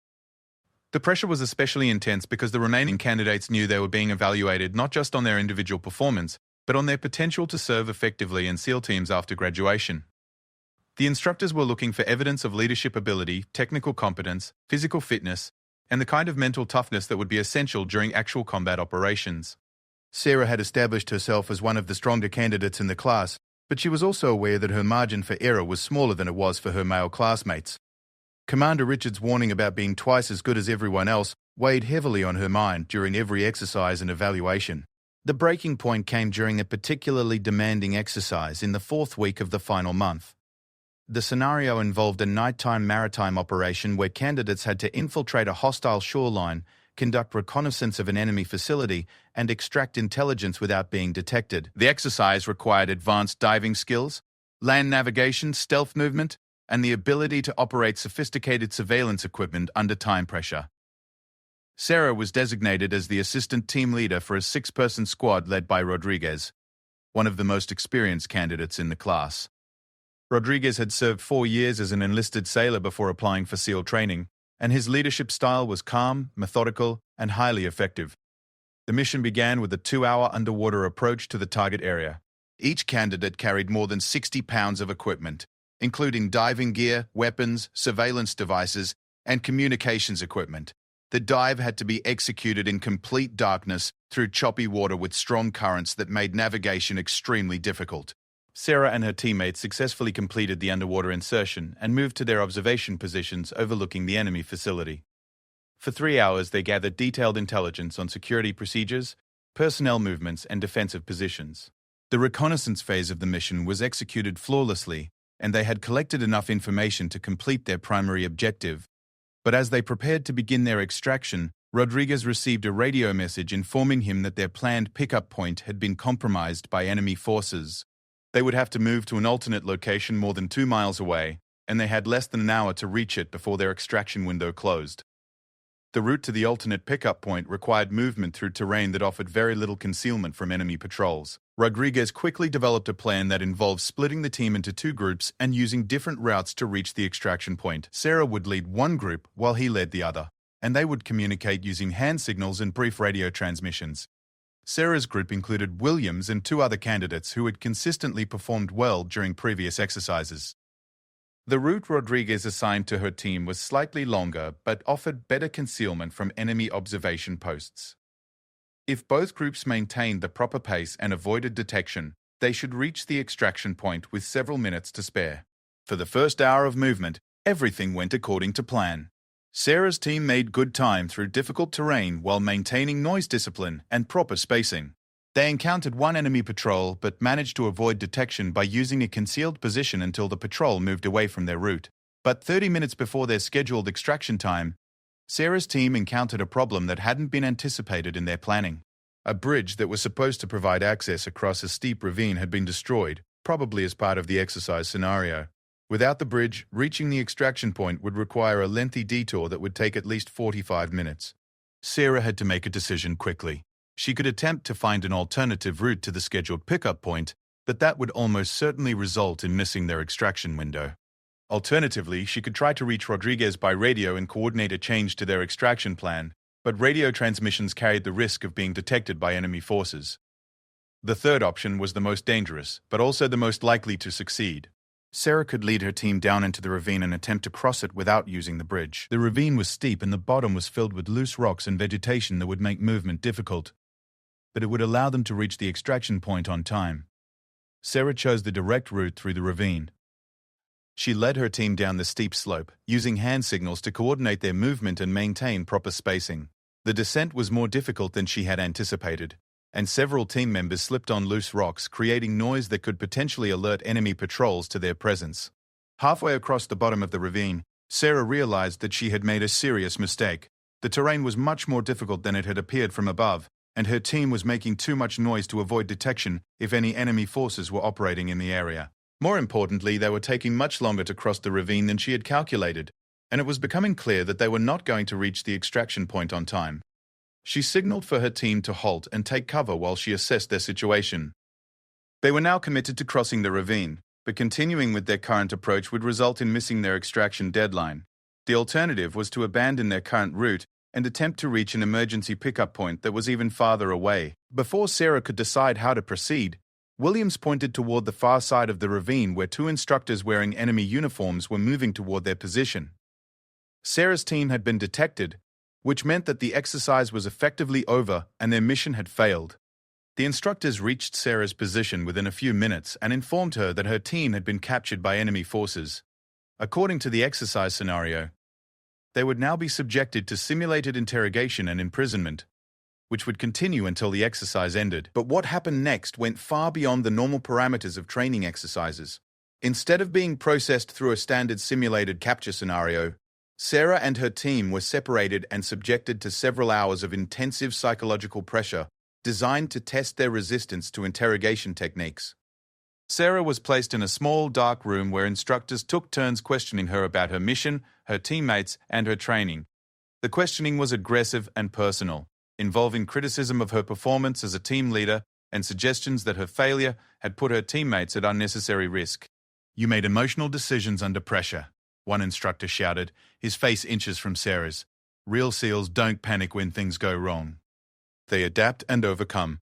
The pressure was especially intense because the remaining candidates knew they were being evaluated not just on their individual performance, but on their potential to serve effectively in SEAL teams after graduation. The instructors were looking for evidence of leadership ability, technical competence, physical fitness, and the kind of mental toughness that would be essential during actual combat operations. Sarah had established herself as one of the stronger candidates in the class, but she was also aware that her margin for error was smaller than it was for her male classmates. Commander Richards' warning about being twice as good as everyone else weighed heavily on her mind during every exercise and evaluation. The breaking point came during a particularly demanding exercise in the 4th week of the final month. The scenario involved a nighttime maritime operation where candidates had to infiltrate a hostile shoreline, conduct reconnaissance of an enemy facility, and extract intelligence without being detected. The exercise required advanced diving skills, land navigation, stealth movement, and the ability to operate sophisticated surveillance equipment under time pressure. Sarah was designated as the assistant team leader for a 6-person squad led by Rodriguez, one of the most experienced candidates in the class. Rodriguez had served 4 years as an enlisted sailor before applying for SEAL training, and his leadership style was calm, methodical, and highly effective. The mission began with a 2-hour underwater approach to the target area. Each candidate carried more than 60 pounds of equipment, including diving gear, weapons, surveillance devices, and communications equipment. The dive had to be executed in complete darkness through choppy water with strong currents that made navigation extremely difficult. Sarah and her teammates successfully completed the underwater insertion and moved to their observation positions overlooking the enemy facility. For 3 hours, they gathered detailed intelligence on security procedures, personnel movements, and defensive positions. The reconnaissance phase of the mission was executed flawlessly, and they had collected enough information to complete their primary objective. But as they prepared to begin their extraction, Rodriguez received a radio message informing him that their planned pickup point had been compromised by enemy forces. They would have to move to an alternate location more than 2 miles away, and they had less than an hour to reach it before their extraction window closed. The route to the alternate pickup point required movement through terrain that offered very little concealment from enemy patrols. Rodriguez quickly developed a plan that involved splitting the team into 2 groups and using different routes to reach the extraction point. Sarah would lead one group while he led the other, and they would communicate using hand signals and brief radio transmissions. Sarah's group included Williams and 2 other candidates who had consistently performed well during previous exercises. The route Rodriguez assigned to her team was slightly longer but offered better concealment from enemy observation posts. If both groups maintained the proper pace and avoided detection, they should reach the extraction point with several minutes to spare. For the first hour of movement, everything went according to plan. Sarah's team made good time through difficult terrain while maintaining noise discipline and proper spacing. They encountered one enemy patrol but managed to avoid detection by using a concealed position until the patrol moved away from their route. But 30 minutes before their scheduled extraction time, Sarah's team encountered a problem that hadn't been anticipated in their planning. A bridge that was supposed to provide access across a steep ravine had been destroyed, probably as part of the exercise scenario. Without the bridge, reaching the extraction point would require a lengthy detour that would take at least 45 minutes. Sarah had to make a decision quickly. She could attempt to find an alternative route to the scheduled pickup point, but that would almost certainly result in missing their extraction window. Alternatively, she could try to reach Rodriguez by radio and coordinate a change to their extraction plan, but radio transmissions carried the risk of being detected by enemy forces. The third option was the most dangerous, but also the most likely to succeed. Sarah could lead her team down into the ravine and attempt to cross it without using the bridge. The ravine was steep and the bottom was filled with loose rocks and vegetation that would make movement difficult, but it would allow them to reach the extraction point on time. Sarah chose the direct route through the ravine. She led her team down the steep slope, using hand signals to coordinate their movement and maintain proper spacing. The descent was more difficult than she had anticipated, and several team members slipped on loose rocks, creating noise that could potentially alert enemy patrols to their presence. Halfway across the bottom of the ravine, Sarah realized that she had made a serious mistake. The terrain was much more difficult than it had appeared from above, and her team was making too much noise to avoid detection if any enemy forces were operating in the area. More importantly, they were taking much longer to cross the ravine than she had calculated, and it was becoming clear that they were not going to reach the extraction point on time. She signaled for her team to halt and take cover while she assessed their situation. They were now committed to crossing the ravine, but continuing with their current approach would result in missing their extraction deadline. The alternative was to abandon their current route and attempt to reach an emergency pickup point that was even farther away. Before Sarah could decide how to proceed, Williams pointed toward the far side of the ravine where two instructors wearing enemy uniforms were moving toward their position. Sarah's team had been detected, which meant that the exercise was effectively over and their mission had failed. The instructors reached Sarah's position within a few minutes and informed her that her team had been captured by enemy forces. According to the exercise scenario, they would now be subjected to simulated interrogation and imprisonment, which would continue until the exercise ended. But what happened next went far beyond the normal parameters of training exercises. Instead of being processed through a standard simulated capture scenario, Sarah and her team were separated and subjected to several hours of intensive psychological pressure designed to test their resistance to interrogation techniques. Sarah was placed in a small, dark room where instructors took turns questioning her about her mission, her teammates, and her training. The questioning was aggressive and personal, involving criticism of her performance as a team leader and suggestions that her failure had put her teammates at unnecessary risk. "You made emotional decisions under pressure," one instructor shouted, his face inches from Sarah's. "Real SEALs don't panic when things go wrong. They adapt and overcome.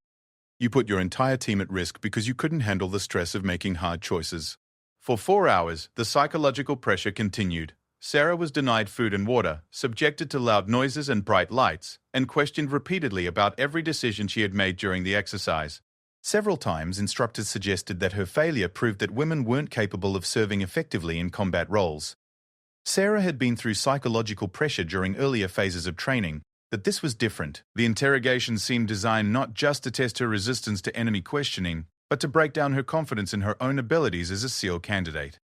You put your entire team at risk because you couldn't handle the stress of making hard choices." For 4 hours, the psychological pressure continued. Sarah was denied food and water, subjected to loud noises and bright lights, and questioned repeatedly about every decision she had made during the exercise. Several times, instructors suggested that her failure proved that women weren't capable of serving effectively in combat roles. Sarah had been through psychological pressure during earlier phases of training, but this was different. The interrogation seemed designed not just to test her resistance to enemy questioning, but to break down her confidence in her own abilities as a SEAL candidate.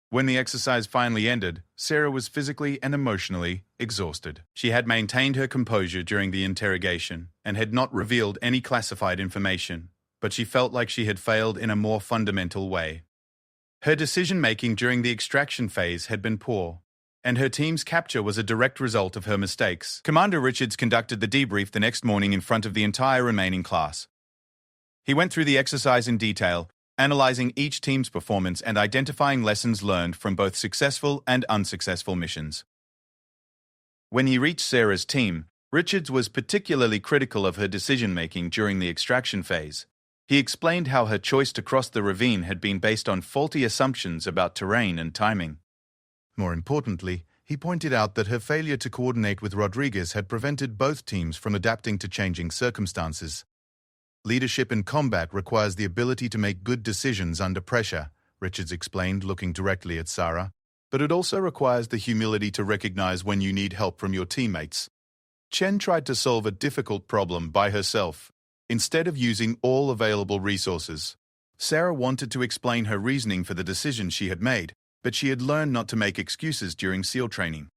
When the exercise finally ended, Sarah was physically and emotionally exhausted. She had maintained her composure during the interrogation and had not revealed any classified information, but she felt like she had failed in a more fundamental way. Her decision-making during the extraction phase had been poor, and her team's capture was a direct result of her mistakes. Commander Richards conducted the debrief the next morning in front of the entire remaining class. He went through the exercise in detail, analyzing each team's performance and identifying lessons learned from both successful and unsuccessful missions. When he reached Sarah's team, Richards was particularly critical of her decision-making during the extraction phase. He explained how her choice to cross the ravine had been based on faulty assumptions about terrain and timing. More importantly, he pointed out that her failure to coordinate with Rodriguez had prevented both teams from adapting to changing circumstances. Leadership in combat requires the ability to make good decisions under pressure, Richards explained, looking directly at Sarah. But it also requires the humility to recognize when you need help from your teammates. Chen tried to solve a difficult problem by herself, instead of using all available resources. Sarah wanted to explain her reasoning for the decision she had made, but she had learned not to make excuses during SEAL training.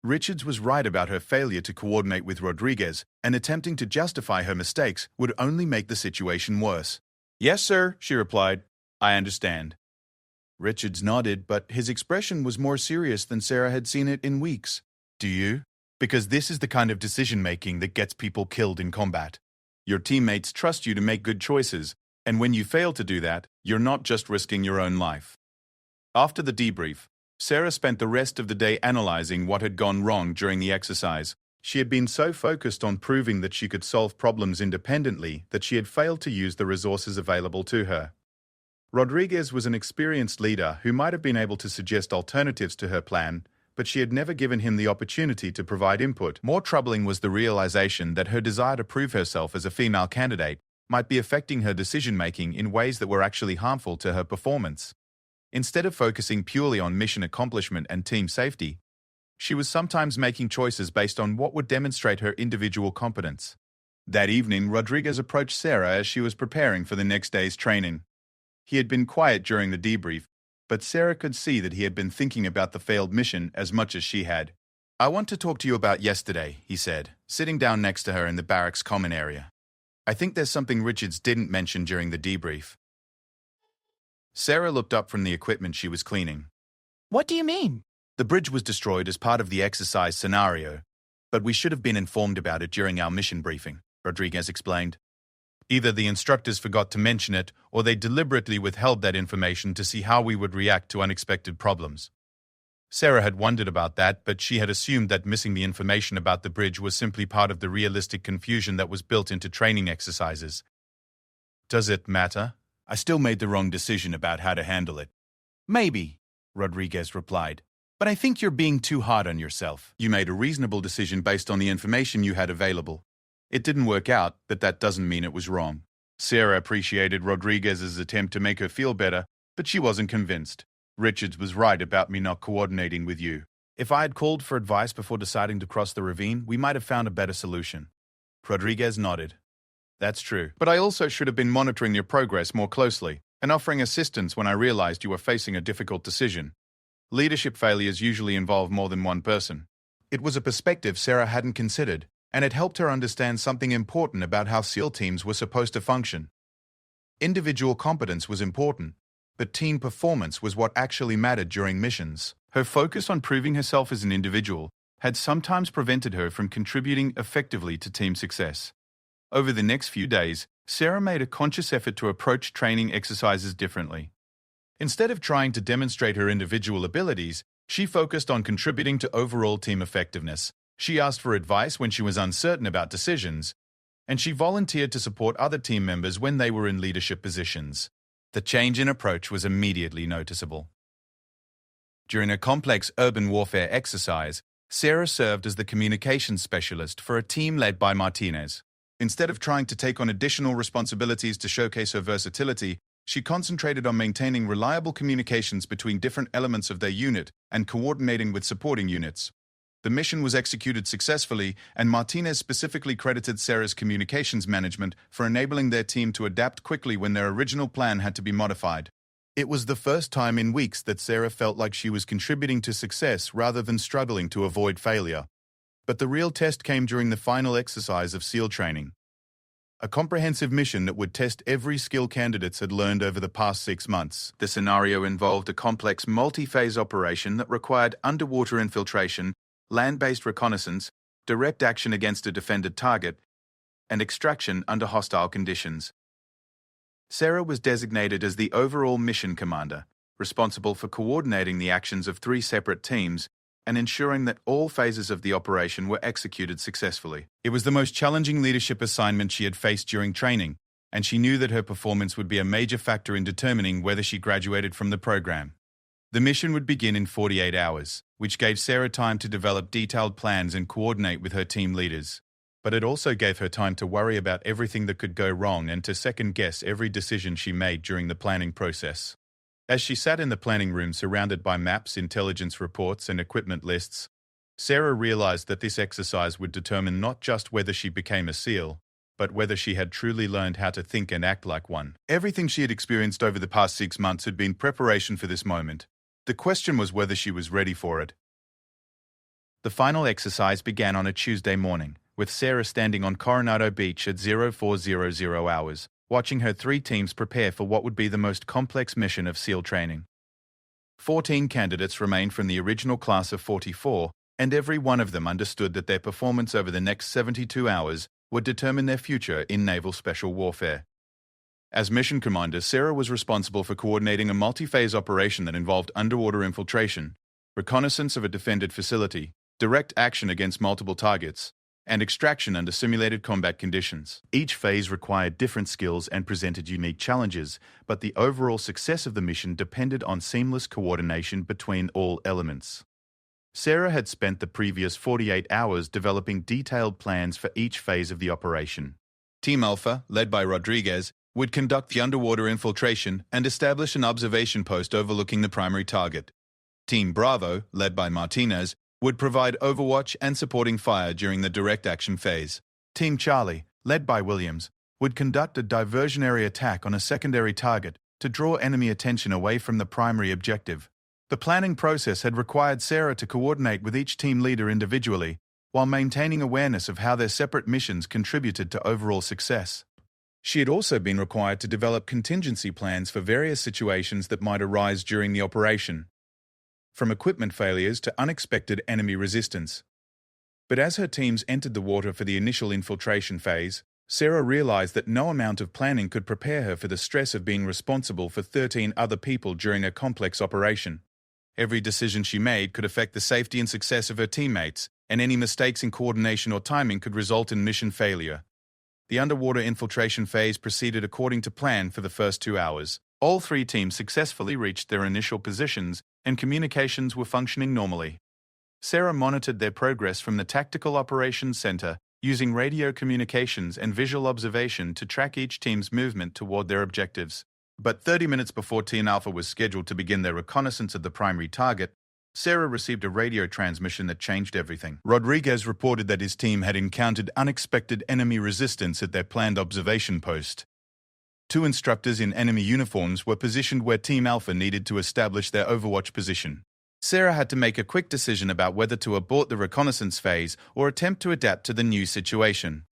Richards was right about her failure to coordinate with Rodriguez, and attempting to justify her mistakes would only make the situation worse. "Yes, sir," she replied. "I understand." Richards nodded, but his expression was more serious than Sarah had seen it in weeks. "Do you? Because this is the kind of decision-making that gets people killed in combat. Your teammates trust you to make good choices, and when you fail to do that, you're not just risking your own life." After the debrief, Sarah spent the rest of the day analyzing what had gone wrong during the exercise. She had been so focused on proving that she could solve problems independently that she had failed to use the resources available to her. Rodriguez was an experienced leader who might have been able to suggest alternatives to her plan, but she had never given him the opportunity to provide input. More troubling was the realization that her desire to prove herself as a female candidate might be affecting her decision-making in ways that were actually harmful to her performance. Instead of focusing purely on mission accomplishment and team safety, she was sometimes making choices based on what would demonstrate her individual competence. That evening, Rodriguez approached Sarah as she was preparing for the next day's training. He had been quiet during the debrief, but Sarah could see that he had been thinking about the failed mission as much as she had. "I want to talk to you about yesterday," he said, sitting down next to her in the barracks common area. "I think there's something Richards didn't mention during the debrief." Sarah looked up from the equipment she was cleaning. What do you mean? "The bridge was destroyed as part of the exercise scenario, but we should have been informed about it during our mission briefing," Rodriguez explained. "Either the instructors forgot to mention it, or they deliberately withheld that information to see how we would react to unexpected problems." Sarah had wondered about that, but she had assumed that missing the information about the bridge was simply part of the realistic confusion that was built into training exercises. "Does it matter? I still made the wrong decision about how to handle it." "Maybe," Rodriguez replied. "But I think you're being too hard on yourself. You made a reasonable decision based on the information you had available. It didn't work out, but that doesn't mean it was wrong." Sarah appreciated Rodriguez's attempt to make her feel better, but she wasn't convinced. "Richards was right about me not coordinating with you. If I had called for advice before deciding to cross the ravine, we might have found a better solution." Rodriguez nodded. "That's true. But I also should have been monitoring your progress more closely and offering assistance when I realized you were facing a difficult decision. Leadership failures usually involve more than one person." It was a perspective Sarah hadn't considered, and it helped her understand something important about how SEAL teams were supposed to function. Individual competence was important, but team performance was what actually mattered during missions. Her focus on proving herself as an individual had sometimes prevented her from contributing effectively to team success. Over the next few days, Sarah made a conscious effort to approach training exercises differently. Instead of trying to demonstrate her individual abilities, she focused on contributing to overall team effectiveness. She asked for advice when she was uncertain about decisions, and she volunteered to support other team members when they were in leadership positions. The change in approach was immediately noticeable. During a complex urban warfare exercise, Sarah served as the communications specialist for a team led by Martinez. Instead of trying to take on additional responsibilities to showcase her versatility, she concentrated on maintaining reliable communications between different elements of their unit and coordinating with supporting units. The mission was executed successfully, and Martinez specifically credited Sarah's communications management for enabling their team to adapt quickly when their original plan had to be modified. It was the first time in weeks that Sarah felt like she was contributing to success rather than struggling to avoid failure. But the real test came during the final exercise of SEAL training. A comprehensive mission that would test every skill candidates had learned over the past 6 months. The scenario involved a complex multi-phase operation that required underwater infiltration, land-based reconnaissance, direct action against a defended target, and extraction under hostile conditions. Sarah was designated as the overall mission commander, responsible for coordinating the actions of 3 separate teams and ensuring that all phases of the operation were executed successfully. It was the most challenging leadership assignment she had faced during training, and she knew that her performance would be a major factor in determining whether she graduated from the program. The mission would begin in 48 hours, which gave Sarah time to develop detailed plans and coordinate with her team leaders. But it also gave her time to worry about everything that could go wrong and to second-guess every decision she made during the planning process. As she sat in the planning room surrounded by maps, intelligence reports, and equipment lists, Sarah realized that this exercise would determine not just whether she became a SEAL, but whether she had truly learned how to think and act like one. Everything she had experienced over the past 6 months had been preparation for this moment. The question was whether she was ready for it. The final exercise began on a Tuesday morning, with Sarah standing on Coronado Beach at 0400 hours, watching her 3 teams prepare for what would be the most complex mission of SEAL training. 14 candidates remained from the original class of 44, and every one of them understood that their performance over the next 72 hours would determine their future in naval special warfare. As mission commander, Sarah was responsible for coordinating a multi-phase operation that involved underwater infiltration, reconnaissance of a defended facility, direct action against multiple targets, and extraction under simulated combat conditions. Each phase required different skills and presented unique challenges, but the overall success of the mission depended on seamless coordination between all elements. Sarah had spent the previous 48 hours developing detailed plans for each phase of the operation. Team Alpha, led by Rodriguez, would conduct the underwater infiltration and establish an observation post overlooking the primary target. Team Bravo, led by Martinez, would provide overwatch and supporting fire during the direct action phase. Team Charlie, led by Williams, would conduct a diversionary attack on a secondary target to draw enemy attention away from the primary objective. The planning process had required Sarah to coordinate with each team leader individually, while maintaining awareness of how their separate missions contributed to overall success. She had also been required to develop contingency plans for various situations that might arise during the operation, from equipment failures to unexpected enemy resistance. But as her teams entered the water for the initial infiltration phase, Sarah realized that no amount of planning could prepare her for the stress of being responsible for 13 other people during a complex operation. Every decision she made could affect the safety and success of her teammates, and any mistakes in coordination or timing could result in mission failure. The underwater infiltration phase proceeded according to plan for the first 2 hours. All 3 teams successfully reached their initial positions, and communications were functioning normally. Sarah monitored their progress from the Tactical Operations Center, using radio communications and visual observation to track each team's movement toward their objectives. But 30 minutes before Team Alpha was scheduled to begin their reconnaissance of the primary target, Sarah received a radio transmission that changed everything. Rodriguez reported that his team had encountered unexpected enemy resistance at their planned observation post. 2 instructors in enemy uniforms were positioned where Team Alpha needed to establish their overwatch position. Sarah had to make a quick decision about whether to abort the reconnaissance phase or attempt to adapt to the new situation.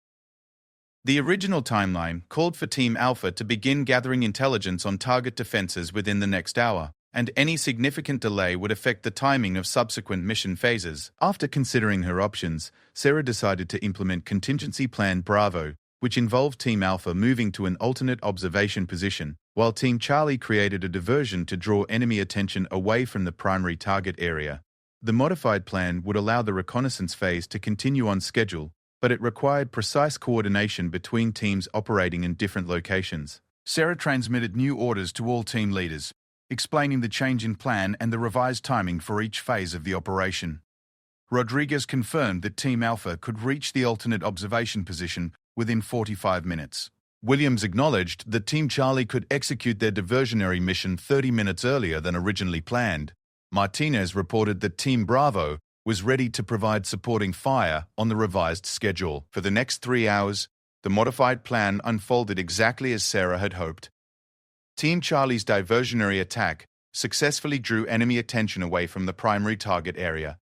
The original timeline called for Team Alpha to begin gathering intelligence on target defenses within the next hour, and any significant delay would affect the timing of subsequent mission phases. After considering her options, Sarah decided to implement Contingency Plan Bravo, which involved Team Alpha moving to an alternate observation position, while Team Charlie created a diversion to draw enemy attention away from the primary target area. The modified plan would allow the reconnaissance phase to continue on schedule, but it required precise coordination between teams operating in different locations. Sarah transmitted new orders to all team leaders, explaining the change in plan and the revised timing for each phase of the operation. Rodriguez confirmed that Team Alpha could reach the alternate observation position within 45 minutes. Williams acknowledged that Team Charlie could execute their diversionary mission 30 minutes earlier than originally planned. Martinez reported that Team Bravo was ready to provide supporting fire on the revised schedule. For the next 3 hours, the modified plan unfolded exactly as Sarah had hoped. Team Charlie's diversionary attack successfully drew enemy attention away from the primary target area,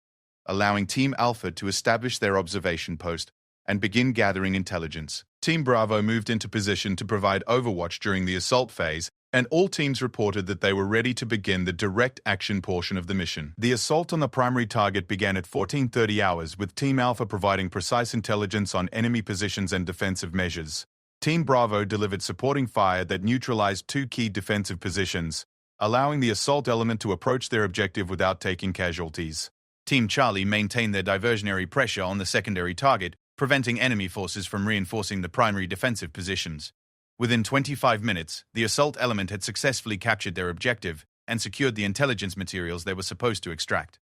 allowing Team Alpha to establish their observation post and begin gathering intelligence. Team Bravo moved into position to provide overwatch during the assault phase, and all teams reported that they were ready to begin the direct action portion of the mission. The assault on the primary target began at 14:30 hours, with Team Alpha providing precise intelligence on enemy positions and defensive measures. Team Bravo delivered supporting fire that neutralized 2 key defensive positions, allowing the assault element to approach their objective without taking casualties. Team Charlie maintained their diversionary pressure on the secondary target, preventing enemy forces from reinforcing the primary defensive positions. Within 25 minutes, the assault element had successfully captured their objective, and secured the intelligence materials they were supposed to extract.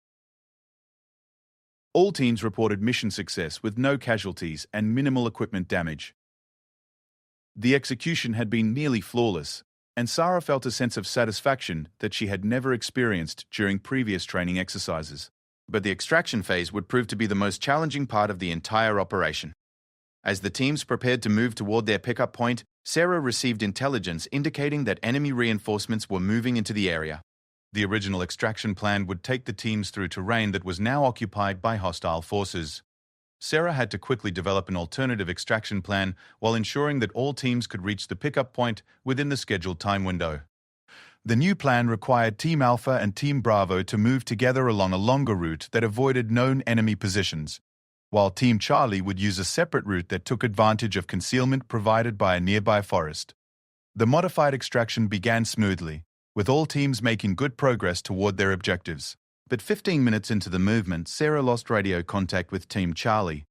All teams reported mission success with no casualties and minimal equipment damage. The execution had been nearly flawless, and Sarah felt a sense of satisfaction that she had never experienced during previous training exercises. But the extraction phase would prove to be the most challenging part of the entire operation. As the teams prepared to move toward their pickup point, Sarah received intelligence indicating that enemy reinforcements were moving into the area. The original extraction plan would take the teams through terrain that was now occupied by hostile forces. Sarah had to quickly develop an alternative extraction plan while ensuring that all teams could reach the pickup point within the scheduled time window. The new plan required Team Alpha and Team Bravo to move together along a longer route that avoided known enemy positions, while Team Charlie would use a separate route that took advantage of concealment provided by a nearby forest. The modified extraction began smoothly, with all teams making good progress toward their objectives. But 15 minutes into the movement, Sarah lost radio contact with Team Charlie.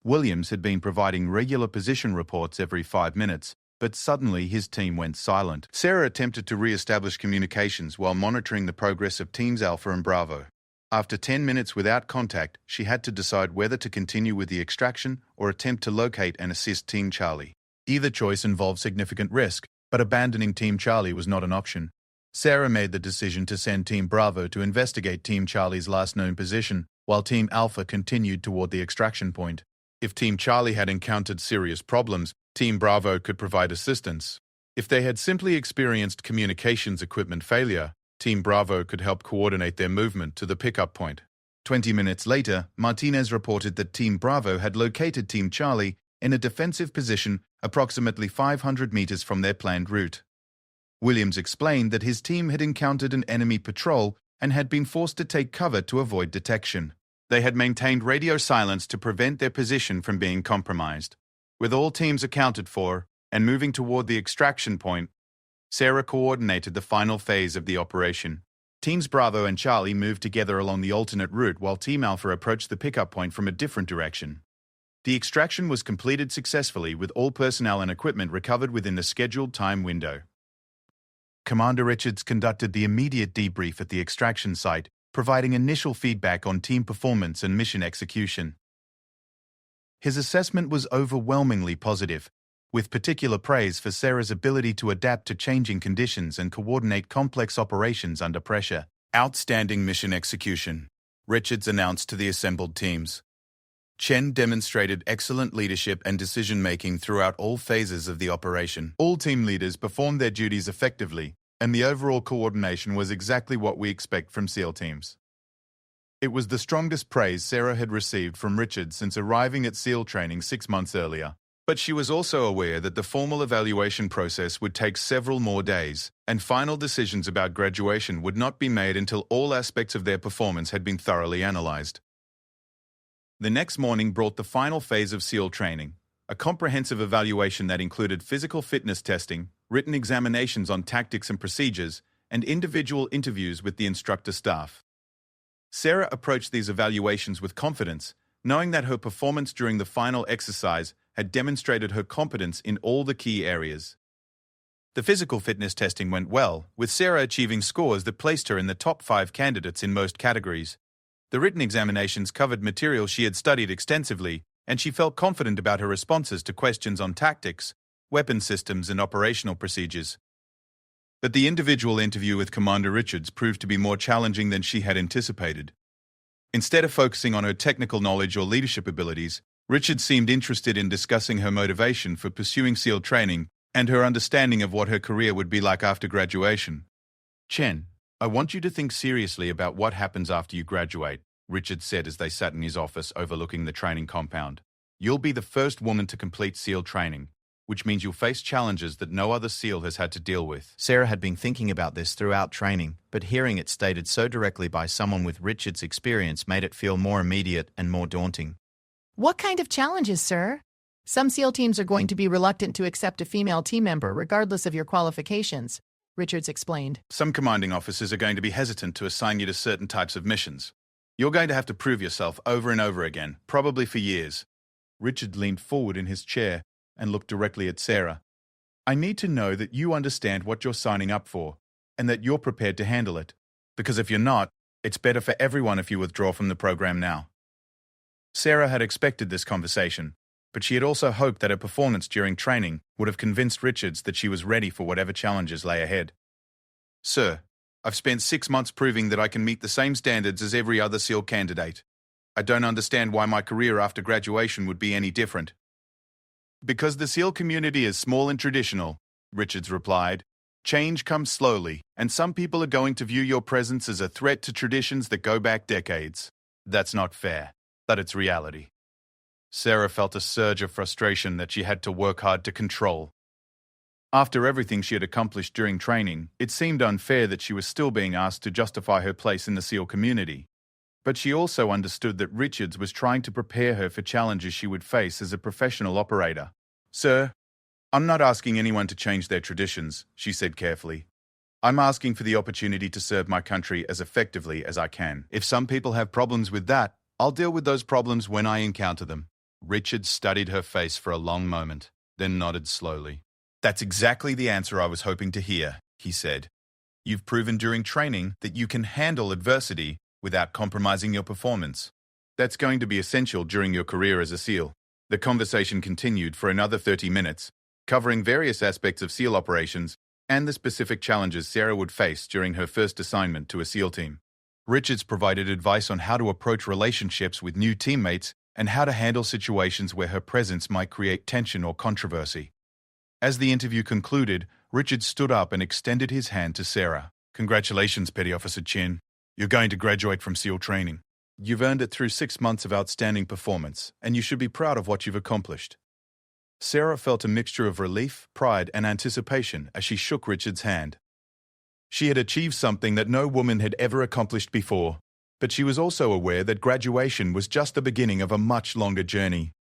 Williams had been providing regular position reports every 5 minutes, but suddenly his team went silent. Sarah attempted to re-establish communications while monitoring the progress of Teams Alpha and Bravo. After 10 minutes without contact, she had to decide whether to continue with the extraction or attempt to locate and assist Team Charlie. Either choice involved significant risk, but abandoning Team Charlie was not an option. Sarah made the decision to send Team Bravo to investigate Team Charlie's last known position, while Team Alpha continued toward the extraction point. If Team Charlie had encountered serious problems, Team Bravo could provide assistance. If they had simply experienced communications equipment failure, Team Bravo could help coordinate their movement to the pickup point. 20 minutes later, Martinez reported that Team Bravo had located Team Charlie in a defensive position approximately 500 meters from their planned route. Williams explained that his team had encountered an enemy patrol and had been forced to take cover to avoid detection. They had maintained radio silence to prevent their position from being compromised. With all teams accounted for and moving toward the extraction point, Sarah coordinated the final phase of the operation. Teams Bravo and Charlie moved together along the alternate route while Team Alpha approached the pickup point from a different direction. The extraction was completed successfully with all personnel and equipment recovered within the scheduled time window. Commander Richards conducted the immediate debrief at the extraction site, providing initial feedback on team performance and mission execution. His assessment was overwhelmingly positive, with particular praise for Sarah's ability to adapt to changing conditions and coordinate complex operations under pressure. Outstanding mission execution, Richards announced to the assembled teams. Chen demonstrated excellent leadership and decision-making throughout all phases of the operation. All team leaders performed their duties effectively, and the overall coordination was exactly what we expect from SEAL teams. It was the strongest praise Sarah had received from Richards since arriving at SEAL training 6 months earlier. But she was also aware that the formal evaluation process would take several more days, and final decisions about graduation would not be made until all aspects of their performance had been thoroughly analyzed. The next morning brought the final phase of SEAL training, a comprehensive evaluation that included physical fitness testing, written examinations on tactics and procedures, and individual interviews with the instructor staff. Sarah approached these evaluations with confidence, knowing that her performance during the final exercise had demonstrated her competence in all the key areas. The physical fitness testing went well, with Sarah achieving scores that placed her in the top 5 candidates in most categories. The written examinations covered material she had studied extensively, and she felt confident about her responses to questions on tactics, weapon systems, and operational procedures. But the individual interview with Commander Richards proved to be more challenging than she had anticipated. Instead of focusing on her technical knowledge or leadership abilities, Richards seemed interested in discussing her motivation for pursuing SEAL training and her understanding of what her career would be like after graduation. "Chen, I want you to think seriously about what happens after you graduate," Richards said as they sat in his office overlooking the training compound. "You'll be the first woman to complete SEAL training, which means you'll face challenges that no other SEAL has had to deal with." Sarah had been thinking about this throughout training, but hearing it stated so directly by someone with Richards' experience made it feel more immediate and more daunting. What kind of challenges, sir? Some SEAL teams are going to be reluctant to accept a female team member, regardless of your qualifications, Richards explained. Some commanding officers are going to be hesitant to assign you to certain types of missions. You're going to have to prove yourself over and over again, probably for years. Richard leaned forward in his chair and looked directly at Sarah. "I need to know that you understand what you're signing up for, and that you're prepared to handle it. Because if you're not, it's better for everyone if you withdraw from the program now. Sarah had expected this conversation, but she had also hoped that her performance during training would have convinced Richards that she was ready for whatever challenges lay ahead. Sir, I've spent 6 months proving that I can meet the same standards as every other SEAL candidate. I don't understand why my career after graduation would be any different. Because the SEAL community is small and traditional, Richards replied. Change comes slowly, and some people are going to view your presence as a threat to traditions that go back decades. That's not fair, but it's reality. Sarah felt a surge of frustration that she had to work hard to control. After everything she had accomplished during training, it seemed unfair that she was still being asked to justify her place in the SEAL community. But she also understood that Richards was trying to prepare her for challenges she would face as a professional operator. Sir, I'm not asking anyone to change their traditions, she said carefully. I'm asking for the opportunity to serve my country as effectively as I can. If some people have problems with that, I'll deal with those problems when I encounter them. Richard studied her face for a long moment, then nodded slowly. That's exactly the answer I was hoping to hear, he said. You've proven during training that you can handle adversity without compromising your performance. That's going to be essential during your career as a SEAL. The conversation continued for another 30 minutes, covering various aspects of SEAL operations and the specific challenges Sarah would face during her first assignment to a SEAL team. Richards provided advice on how to approach relationships with new teammates and how to handle situations where her presence might create tension or controversy. As the interview concluded, Richards stood up and extended his hand to Sarah. Congratulations, Petty Officer Chin. You're going to graduate from SEAL training. You've earned it through 6 months of outstanding performance, and you should be proud of what you've accomplished. Sarah felt a mixture of relief, pride, and anticipation as she shook Richard's hand. She had achieved something that no woman had ever accomplished before, but she was also aware that graduation was just the beginning of a much longer journey.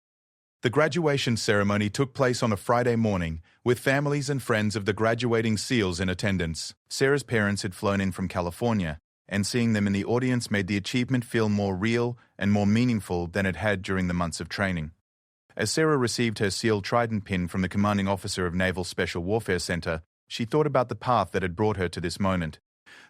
The graduation ceremony took place on a Friday morning, with families and friends of the graduating SEALs in attendance. Sarah's parents had flown in from California, and seeing them in the audience made the achievement feel more real and more meaningful than it had during the months of training. As Sarah received her SEAL Trident pin from the commanding officer of Naval Special Warfare Center, she thought about the path that had brought her to this moment.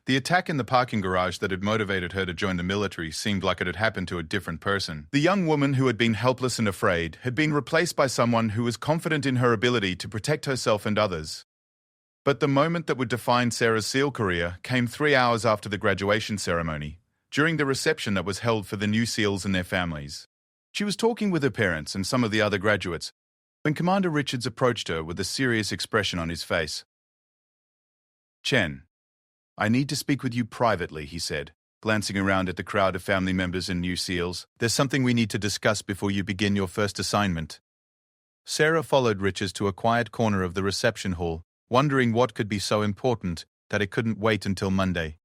The attack in the parking garage that had motivated her to join the military seemed like it had happened to a different person. The young woman who had been helpless and afraid had been replaced by someone who was confident in her ability to protect herself and others. But the moment that would define Sarah's SEAL career came 3 hours after the graduation ceremony, during the reception that was held for the new SEALs and their families. She was talking with her parents and some of the other graduates when Commander Richards approached her with a serious expression on his face. Chen, I need to speak with you privately, he said, glancing around at the crowd of family members and new SEALs. There's something we need to discuss before you begin your first assignment. Sarah followed Richards to a quiet corner of the reception hall, wondering what could be so important that it couldn't wait until Monday.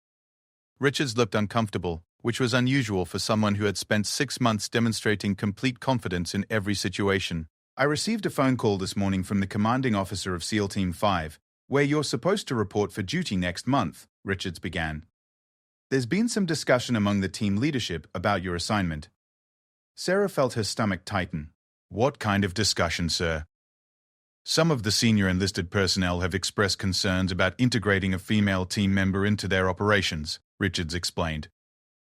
Richards looked uncomfortable, which was unusual for someone who had spent 6 months demonstrating complete confidence in every situation. I received a phone call this morning from the commanding officer of SEAL Team 5, where you're supposed to report for duty next month, Richards began. There's been some discussion among the team leadership about your assignment. Sarah felt her stomach tighten. What kind of discussion, sir? Some of the senior enlisted personnel have expressed concerns about integrating a female team member into their operations, Richards explained.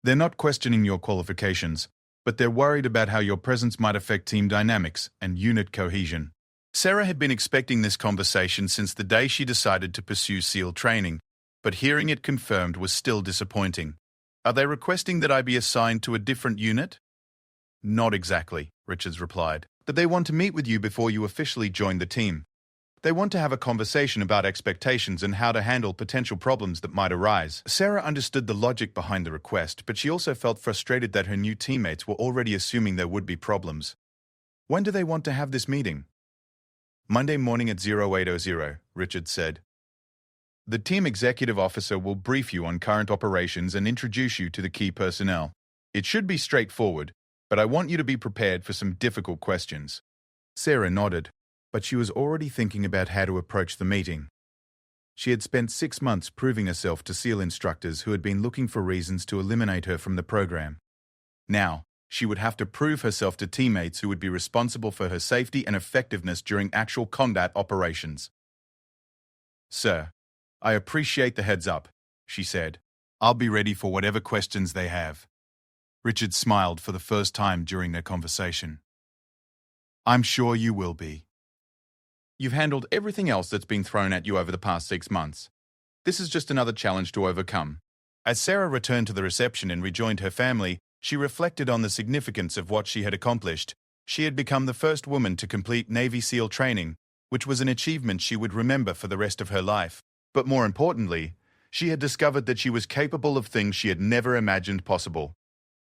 They're not questioning your qualifications, but they're worried about how your presence might affect team dynamics and unit cohesion. Sarah had been expecting this conversation since the day she decided to pursue SEAL training, but hearing it confirmed was still disappointing. Are they requesting that I be assigned to a different unit? Not exactly, Richards replied, but they want to meet with you before you officially join the team. They want to have a conversation about expectations and how to handle potential problems that might arise. Sarah understood the logic behind the request, but she also felt frustrated that her new teammates were already assuming there would be problems. When do they want to have this meeting? Monday morning at 0800, Richards said. The team executive officer will brief you on current operations and introduce you to the key personnel. It should be straightforward, but I want you to be prepared for some difficult questions. Sarah nodded, but she was already thinking about how to approach the meeting. She had spent 6 months proving herself to SEAL instructors who had been looking for reasons to eliminate her from the program. Now, she would have to prove herself to teammates who would be responsible for her safety and effectiveness during actual combat operations. Sir, "I appreciate the heads up," she said. "I'll be ready for whatever questions they have." Richard smiled for the first time during their conversation. "I'm sure you will be. You've handled everything else that's been thrown at you over the past 6 months. This is just another challenge to overcome." As Sarah returned to the reception and rejoined her family, she reflected on the significance of what she had accomplished. She had become the first woman to complete Navy SEAL training, which was an achievement she would remember for the rest of her life. But more importantly, she had discovered that she was capable of things she had never imagined possible.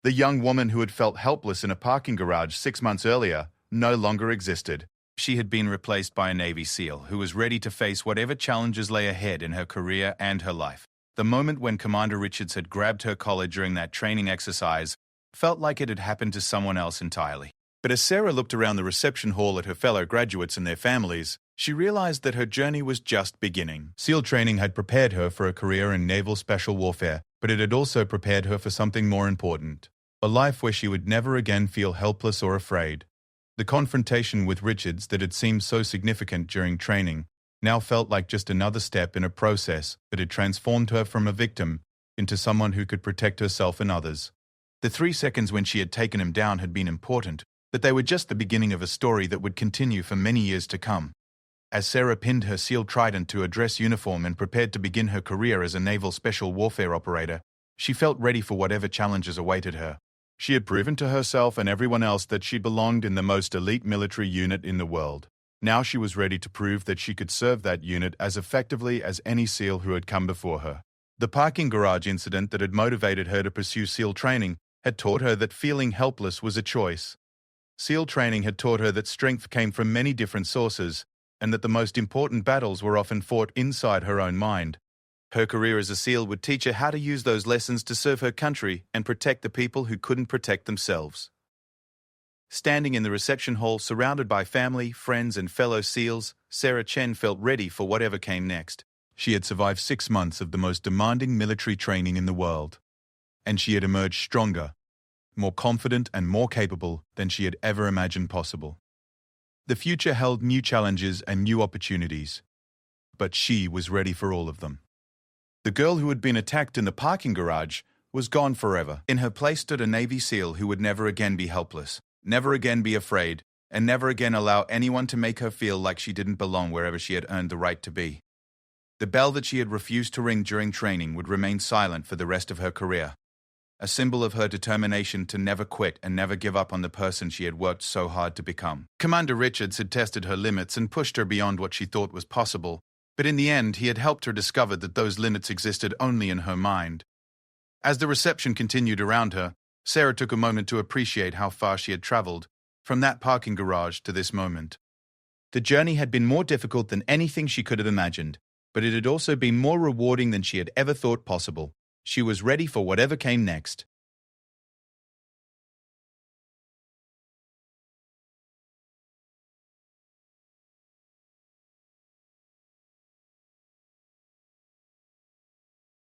The young woman who had felt helpless in a parking garage 6 months earlier no longer existed. She had been replaced by a Navy SEAL who was ready to face whatever challenges lay ahead in her career and her life. The moment when Commander Richards had grabbed her collar during that training exercise felt like it had happened to someone else entirely. But as Sarah looked around the reception hall at her fellow graduates and their families, she realized that her journey was just beginning. SEAL training had prepared her for a career in naval special warfare, but it had also prepared her for something more important: a life where she would never again feel helpless or afraid. The confrontation with Richards that had seemed so significant during training now felt like just another step in a process that had transformed her from a victim into someone who could protect herself and others. The 3 seconds when she had taken him down had been important, but they were just the beginning of a story that would continue for many years to come. As Sarah pinned her SEAL trident to a dress uniform and prepared to begin her career as a naval special warfare operator, she felt ready for whatever challenges awaited her. She had proven to herself and everyone else that she belonged in the most elite military unit in the world. Now she was ready to prove that she could serve that unit as effectively as any SEAL who had come before her. The parking garage incident that had motivated her to pursue SEAL training had taught her that feeling helpless was a choice. SEAL training had taught her that strength came from many different sources, and that the most important battles were often fought inside her own mind. Her career as a SEAL would teach her how to use those lessons to serve her country and protect the people who couldn't protect themselves. Standing in the reception hall surrounded by family, friends, and fellow SEALs, Sarah Chen felt ready for whatever came next. She had survived 6 months of the most demanding military training in the world, and she had emerged stronger, more confident, and more capable than she had ever imagined possible. The future held new challenges and new opportunities, but she was ready for all of them. The girl who had been attacked in the parking garage was gone forever. In her place stood a Navy SEAL who would never again be helpless, never again be afraid, and never again allow anyone to make her feel like she didn't belong wherever she had earned the right to be. The bell that she had refused to ring during training would remain silent for the rest of her career, a symbol of her determination to never quit and never give up on the person she had worked so hard to become. Commander Richards had tested her limits and pushed her beyond what she thought was possible, but in the end he had helped her discover that those limits existed only in her mind. As the reception continued around her, Sarah took a moment to appreciate how far she had traveled, from that parking garage to this moment. The journey had been more difficult than anything she could have imagined, but it had also been more rewarding than she had ever thought possible. She was ready for whatever came next.